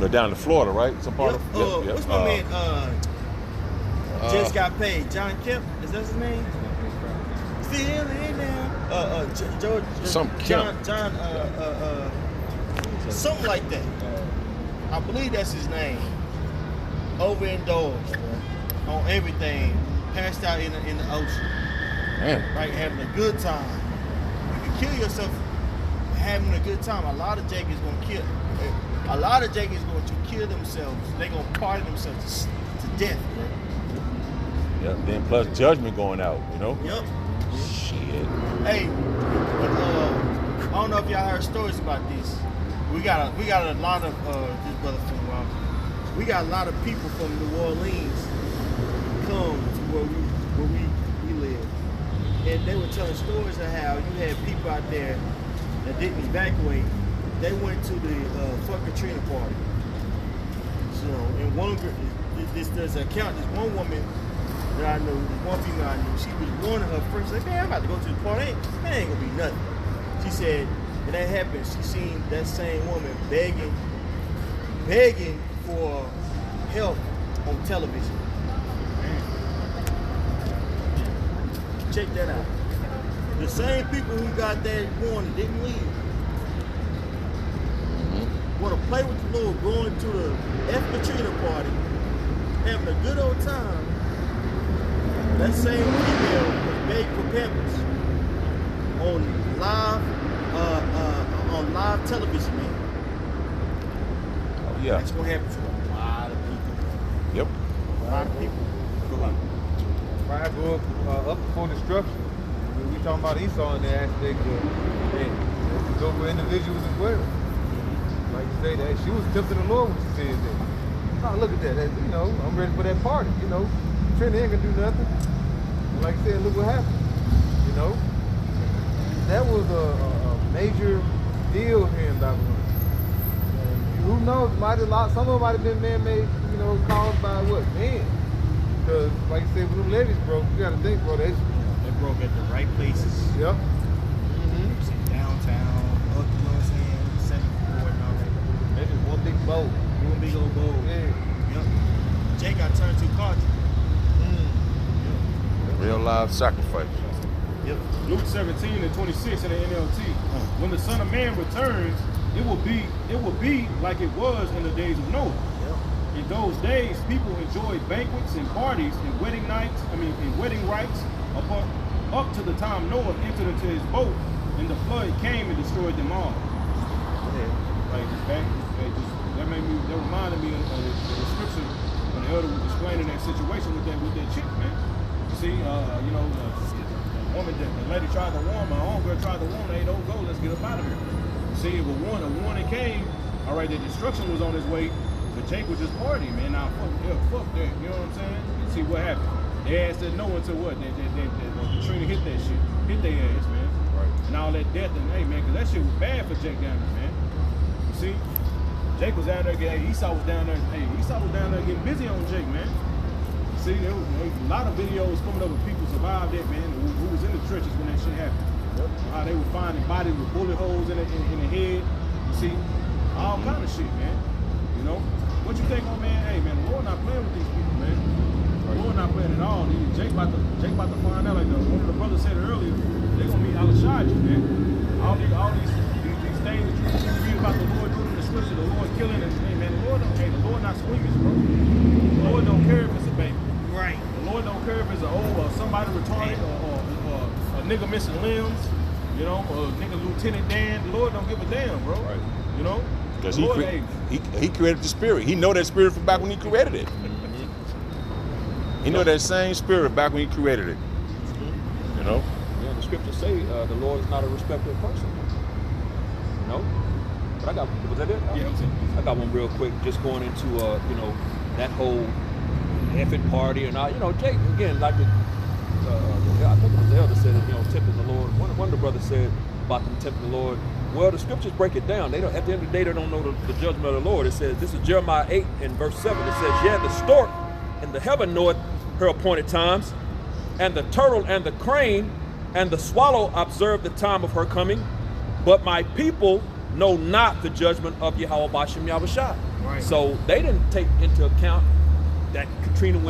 They're down in Florida, right? Some part of What's my man? Just got paid. John Kemp, is that his name? Feeling now. George. Some John. Kemp. John. Something like that. I believe that's his name. Overindulged on everything. Passed out in the ocean. Damn. Right, having a good time. You can kill yourself having a good time. A lot of Jake is gonna kill. A lot of Jake is going to kill themselves. They're gonna party themselves to death, bro. Yeah. Then plus judgment going out, you know? Yep. Shit. Hey, but I don't know if y'all heard stories about this. We got a lot of this brother from we got a lot of people from New Orleans come to where we live, and they were telling stories of how you had people out there that didn't evacuate. They went to the Fuck Katrina party. So, and there's an account, this one woman that I knew, this one female I knew, she was warning her friends, like, man, I'm about to go to the party. Man, ain't gonna be nothing. She said, when that happened, she seen that same woman begging for help on television. Check that out. The same people who got that warning didn't leave. Want to play with the Lord, going to the F. Katrina party, having a good old time. That same female was begging for pampers on live television, man. Oh, yeah. That's gonna happen to a lot of people. Yep. A lot of people. Right, go up for destruction. We talking about Esau in that aspect, but it go for individuals as well. Like you say that she was tempting the Lord when she said that. Oh, look at that. You know, I'm ready for that party. You know, Trinity ain't gonna do nothing. And like you said, look what happened. You know, that was a major deal here in Babylon. And who knows? Some of them might have been man-made. You know, caused by what? Man. Because, like you said, when them levees broke, you gotta think, bro, They broke at the right places. Yep. Downtown, up, you know what I'm saying? Second floor and all that. That's just one big boat. One big old bowl. Yeah. Yep. Jay got turned to cartridge. Real live sacrifice. Yep. Luke 17 and 26 in the NLT. When the Son of Man returns, it will be like it was in the days of Noah. In those days, people enjoyed banquets and parties and wedding rites up to the time Noah entered into his boat, and the flood came and destroyed them all. Like that reminded me of the scripture when the elder was explaining that situation with that chick, man. You see, the lady tried to warn my homegirl tried to warn her, hey, don't go, let's get up out of here. See, a warning came. All right, the destruction was on its way. But Jake was just partying, man. Now, fuck that. You know what I'm saying? And see what happened. They asked that no until what? Katrina hit that shit. Hit their ass, man. Right. and all that death and hey man, cause that shit was bad for Jake down there, man. You see, Jake was down there getting Esau was down there. Hey, Esau was down there getting busy on Jake, man. See, there was a lot of videos coming up with people survived that, man, who was in the trenches when that shit happened. How they were finding bodies with bullet holes in the head. You see, all kind of shit, man. You know, what you think, oh man? Hey, man, the Lord not playing with these people, man. The Lord not playing at all. Jake about to find out, like one of the brothers said earlier, they're gonna meet Alashaj, man. All these things that you read about the Lord doing in the scripture, the Lord killing, and hey, man, the Lord not squeamish, bro. The Lord don't care if it's a baby. Right. The Lord don't care if it's an old or somebody retarded or a nigga missing limbs, you know, or a nigga Lieutenant Dan. The Lord don't give a damn, bro. Right. You know? Because The Lord, he created the spirit. He know that spirit from back when he created it. He know that same spirit back when he created it. You know? Yeah, the scriptures say the Lord is not a respecter of person. You know? But was that it? Yeah, I'm saying. I got one real quick, just going into, you know, that whole effing party and all. You know, Jake, again, like I think it was the elder said it, you know, tempting the Lord. One of the brothers said about them tempting the Lord. Well, the scriptures break it down. They don't. At the end of the day, they don't know the judgment of the Lord. It says, this is Jeremiah 8 and verse 7. It says, yeah, the stork in the heaven knoweth her appointed times, and the turtle and the crane and the swallow observe the time of her coming, but my people know not the judgment of Yahweh Bashem Yahushua. Right. So they didn't take into account that Katrina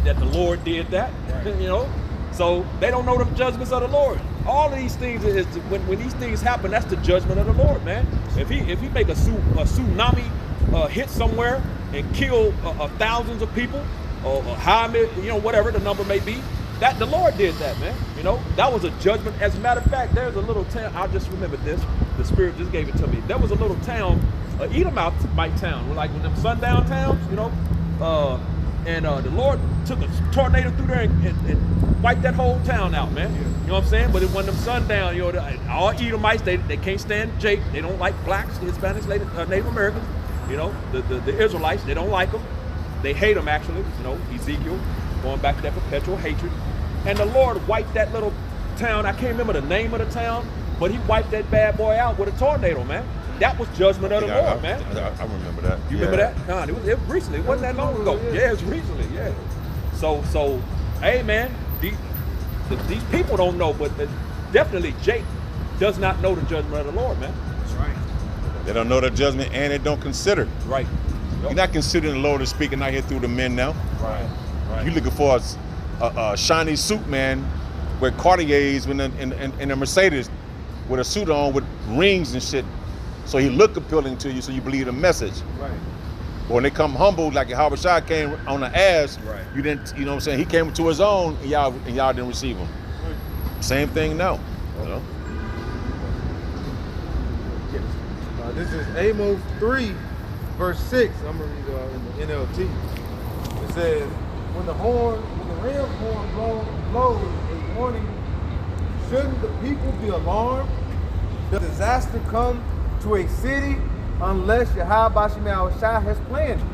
that the Lord did that, you know. So they don't know the judgments of the Lord. All of these things is when these things happen, that's the judgment of the Lord, man. If he make a tsunami hit somewhere and kill thousands of people, or how many, you know, whatever the number may be, that the Lord did that, man. You know, that was a judgment. As a matter of fact, there's a little town. I just remembered this. The Spirit just gave it to me. There was a little town, Edomite town, like with them sundown towns, you know. And the Lord took a tornado through there and wiped that whole town out, man. You know what I'm saying? But it wasn't them sundown, you know, all Edomites, they can't stand Jake. They don't like blacks, Hispanics, Native Americans. You know, the Israelites, they don't like them. They hate them, actually. You know, Ezekiel, going back to that perpetual hatred. And the Lord wiped that little town. I can't remember the name of the town, but he wiped that bad boy out with a tornado, man. That was judgment of the Lord, man. I remember that. You remember that? Nah, it was recently. It wasn't that long ago. Yeah, it was recently. Yeah. So, hey, man, these people don't know, but definitely Jake does not know the judgment of the Lord, man. That's right. They don't know the judgment and they don't consider. Right. You're not considering the Lord is speaking out here through the men now. Right. You're looking for a shiny suit, man, with Cartiers in a Mercedes with a suit on with rings and shit. So he look appealing to you, so you believe the message. Right. But when they come humble, like Yahweh Shai came on the ass, Right. you didn't, you know what I'm saying? He came to his own, and y'all didn't receive him. Right. Same thing now. You know? This is Amos 3, verse 6. I'm gonna read in the NLT. It says, when the ram's horn blows a warning, shouldn't the people be alarmed? Does disaster come to a city unless Yahweh Bashem Yahushua has planned it?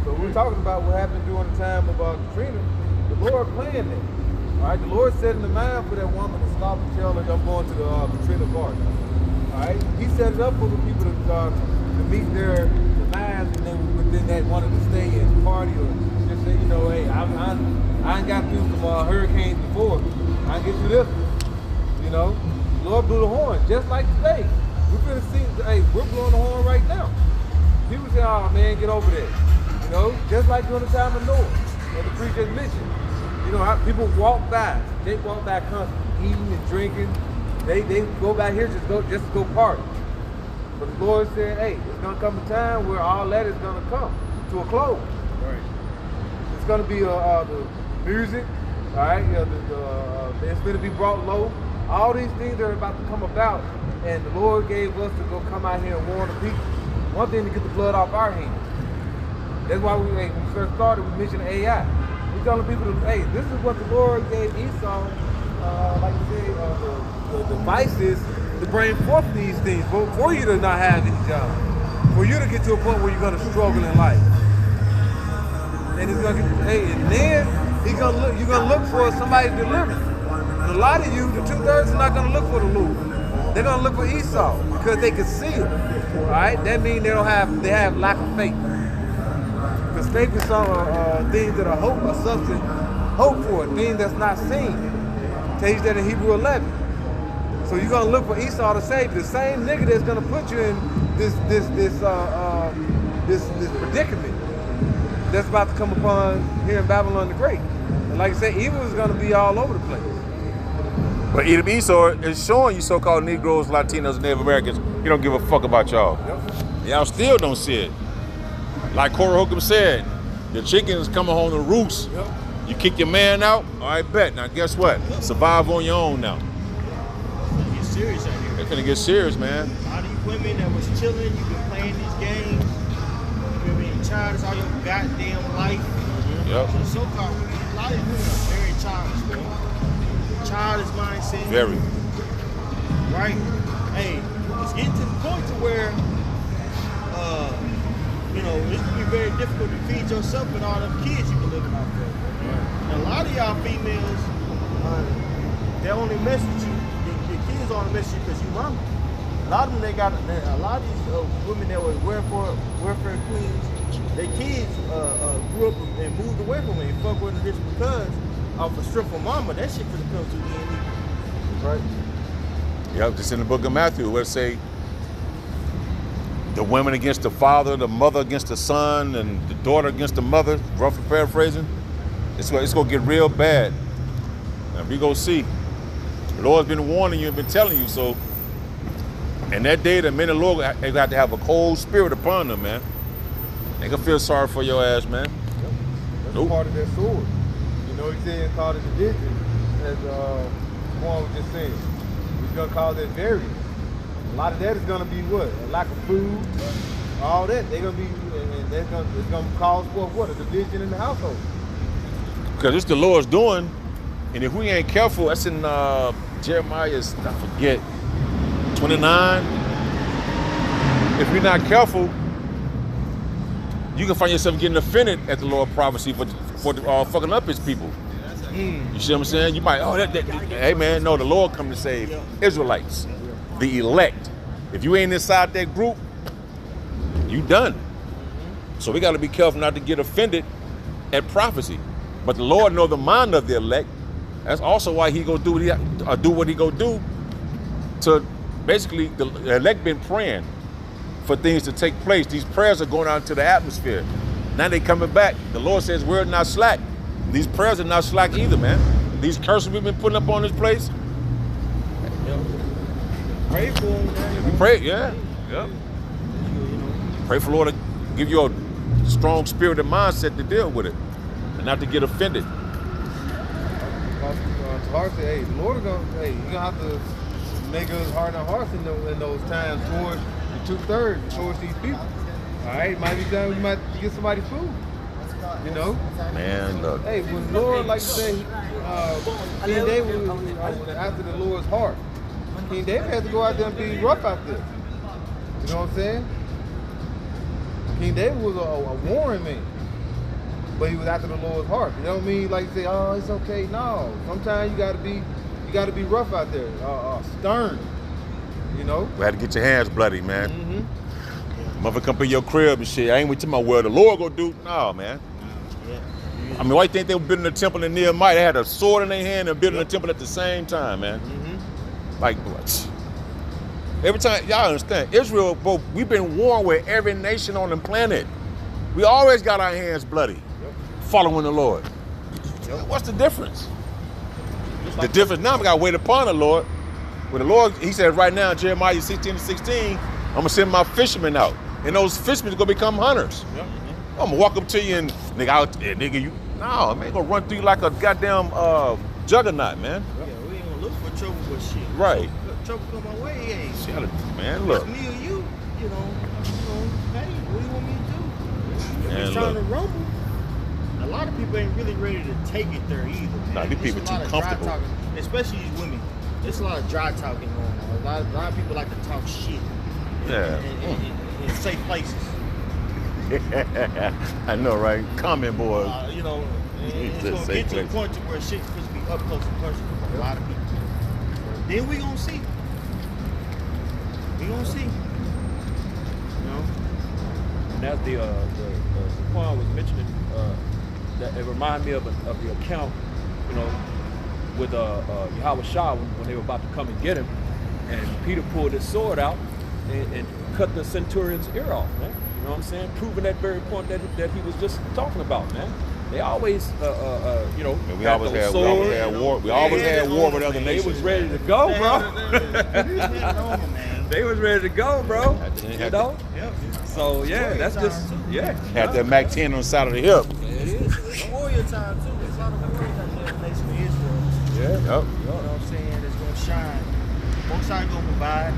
So we're talking about what happened during the time of Katrina. The Lord planned it. All right, the Lord set in the mind for that woman to stop and tell her, I'm going to the Katrina party. All right, He set it up for the people to meet their demands, and then within that wanted to stay and party or just say, you know, hey, I ain't got through some hurricanes before. I can get through this one. You know, the Lord blew the horn just like today. We're gonna see, hey, we're blowing the horn right now. People say, oh man, get over there. You know, just like during the time of Noah, and the preacher mentioned. You know, how people walk by. They walk by constantly, eating and drinking. They go back here just to go party. But the Lord said, hey, it's gonna come a time where all that is gonna come to a close. Right. It's gonna be the music, all right. It's gonna be brought low. All these things are about to come about, and the Lord gave us to go come out here and warn the people. One thing to get the blood off our hands. That's why when we first started, we mentioned AI. We're telling people, hey, this is what the Lord gave Esau, like you say, the devices to bring forth these things for you to not have any job, for you to get to a point where you're gonna struggle in life. And it's gonna get, hey, and then you're gonna look for somebody to deliver. And a lot of you, the 2/3 are not gonna look for the Lord. They're gonna look for Esau because they can see it. All right, that means they have lack of faith. Because faith is some things that are hope, a substance, hope for, things that's not seen. Tells you that in Hebrew 11. So you're gonna look for Esau to save you. The same nigga that's gonna put you in this predicament that's about to come upon here in Babylon the Great. And like I said, evil is gonna be all over the place. But Edom Esau is showing you so-called Negroes, Latinos, and Native Americans, he don't give a fuck about y'all. Yep. Y'all still don't see it. Like Corey Holcomb said, the chickens coming home to roost. Yep. You kick your man out, all right, bet. Now guess what? Survive on your own now. Get serious out here. They're gonna get serious, man. A lot of these women that was chilling, you've been playing these games. You've been childish all your goddamn life. Yep. So so-called, a lot of these women are very childish, bro. Childish mindset. Very. Right? Hey, it's getting to the point to where, you know, it can be very difficult to feed yourself with all them kids you've been living off of. And a lot of y'all females, they only mess with you, your kids only mess with you because you mama. A lot of them, a lot of these women that were welfare queens, their kids grew up and moved away from them and fuck with them just because off a strip for mama. That shit could have come to the end. Right. Yep, just in the book of Matthew, where it say the women against the father, the mother against the son, and the daughter against the mother, roughly paraphrasing. It's gonna get real bad. And we gonna see. The Lord's been warning you and been telling you, so and that day the men of the Lord they got to have a cold spirit upon them, man. They gonna feel sorry for your ass, man. Yep. That's Nope. part of that sword. You know, he said called it division, as Juan was just saying. He's gonna call that variance. A lot of that is gonna be what? A lack of food, all that. They're gonna be, and it's gonna cause for what? A division in the household. Because it's the Lord's doing, and if we ain't careful, that's in Jeremiah's, I forget, 29. If we're not careful, you can find yourself getting offended at the Lord prophecy for fucking up his people. You see what I'm saying? You might, hey man, no, the Lord come to save Israelites, the elect. If you ain't inside that group, you done. So we got to be careful not to get offended at prophecy. But the Lord know the mind of the elect. That's also why he gonna do what he gonna do. To basically, the elect been praying for things to take place. These prayers are going out into the atmosphere. Now they coming back. The Lord says we're not slack. These prayers are not slack either, man. These curses we've been putting up on this place. Pray for them, man. We pray, yeah. Pray for the Lord to give you a strong spirit and mindset to deal with it, and not to get offended. Tahar said, hey, the Lord is gonna, hey, you're gonna have to make us hard and hearts in those times towards the 2/3, towards these people. All right, might be time we might get somebody food. You know? Man, look. Hey, when Lord, like you say, King David was after the Lord's heart. King David had to go out there and be rough out there. You know what I'm saying? King David was a warring man, but he was after the Lord's heart. You know what I mean? Like you say, oh, it's okay. No, sometimes you gotta be rough out there, stern. You know? We had to get your hands bloody, man. Mm-hmm. Mother come to your crib and shit. I ain't with you my word. The Lord gonna do. No, man. I mean, why you think they were building a temple in Nehemiah? They had a sword in their hand and building a temple at the same time, man. Mm-hmm. Like what? Every time, y'all understand, Israel, bro, we've been warring with every nation on the planet. We always got our hands bloody, following the Lord. What's the difference? The difference now, we got to wait upon the Lord. When the Lord, he said right now, Jeremiah 16:16, I'm going to send my fishermen out. And those fishermen are going to become hunters. I'm going to walk up to you and, nigga, you, no, man, going to run through you like a goddamn juggernaut, man. Yeah, we ain't gonna look for trouble with shit. Right. Trouble come my way, he ain't. See, man, look. It's me or you, you know, hey, what do you want me to do? If Man, it's trying look. to rumble, a lot of people ain't really ready to take it there either, man. Nah, these people There's a lot too of dry comfortable. talking, especially these women. There's a lot of dry talking going on. A lot of people like to talk shit. Yeah. In safe places. I know, right? Comment, boy. You know, and it's Just gonna safe get to the place. point to where shit's supposed to be up close and personal for a lot of people. Then we gonna see. gonna see. You know? And that's the Zaquan was mentioning that it reminded me of the account, you know, with Yahweh Shah when they were about to come and get him, and Peter pulled his sword out and cut the centurion's ear off, man. You know what I'm saying? Proving that very point that he was just talking about, man. They always, you know, We always had war. We always had war with other They nations. was ready to go, bro. Man. They was ready to go, bro. They You had know? Yep. So yeah, that's just Had that Mac 10 on the side of the hip. It is. It's warrior time too. There's a lot of warriors out there in the nation of Israel. Yeah. Yep. You know what I'm saying? It's gonna shine. Most High gonna provide.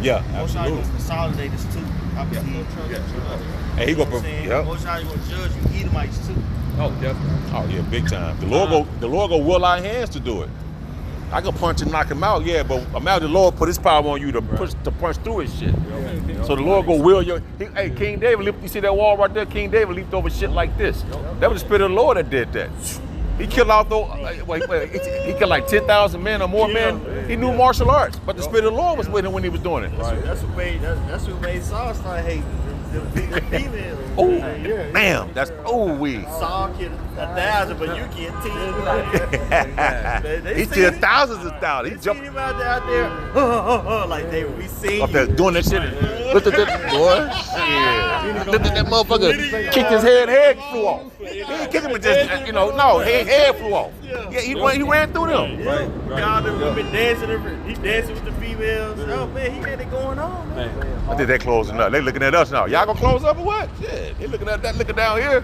Yeah, Most High absolutely. gonna consolidate us too. I believe. And he You know gonna what I'm saying? yep. Most High gonna judge you Edomites too. Oh, definitely. Oh yeah, big time. The Lord go will our hands to do it. I can punch and knock him out, yeah, but imagine the Lord put his power on you to punch through his shit. So the Lord go will your. Hey, King David, you see that wall right there? King David leaped over shit like this. That was the Spirit of the Lord that did that. He killed out those. He killed like 10,000 men or more men. He knew martial arts, but the Spirit of the Lord was with him when he was doing it. That's what made Saul start hating the females. Oh, damn, that's we. Saul killed 1,000, but you get 10. He killed thousands of thousands. He They jumped seen him out there, like we seen up there you. doing that shit. Look at that boy. Yeah. Look at that motherfucker. Kicked his head flew off. He didn't kick him and just, no, head flew off. Yeah, he ran through them. Y'all the women dancing, he dancing with the females. Oh man, he had it going on, man. I think they're closing up. They looking at us now. Y'all gonna close up or what? Shit, they looking at that, looking down here.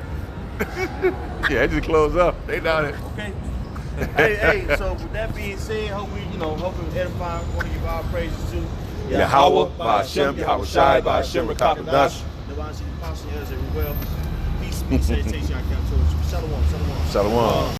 Yeah, they just close up. They down there. Okay. hey, so with that being said, hope we edify, want to give our praises to Yahweh, Ba'ashem, Yahweh Shai, Ba'ashem, Rakakadash. Divine City Apostle, as well. Peace, salutation, I count to Shalom. Shalom.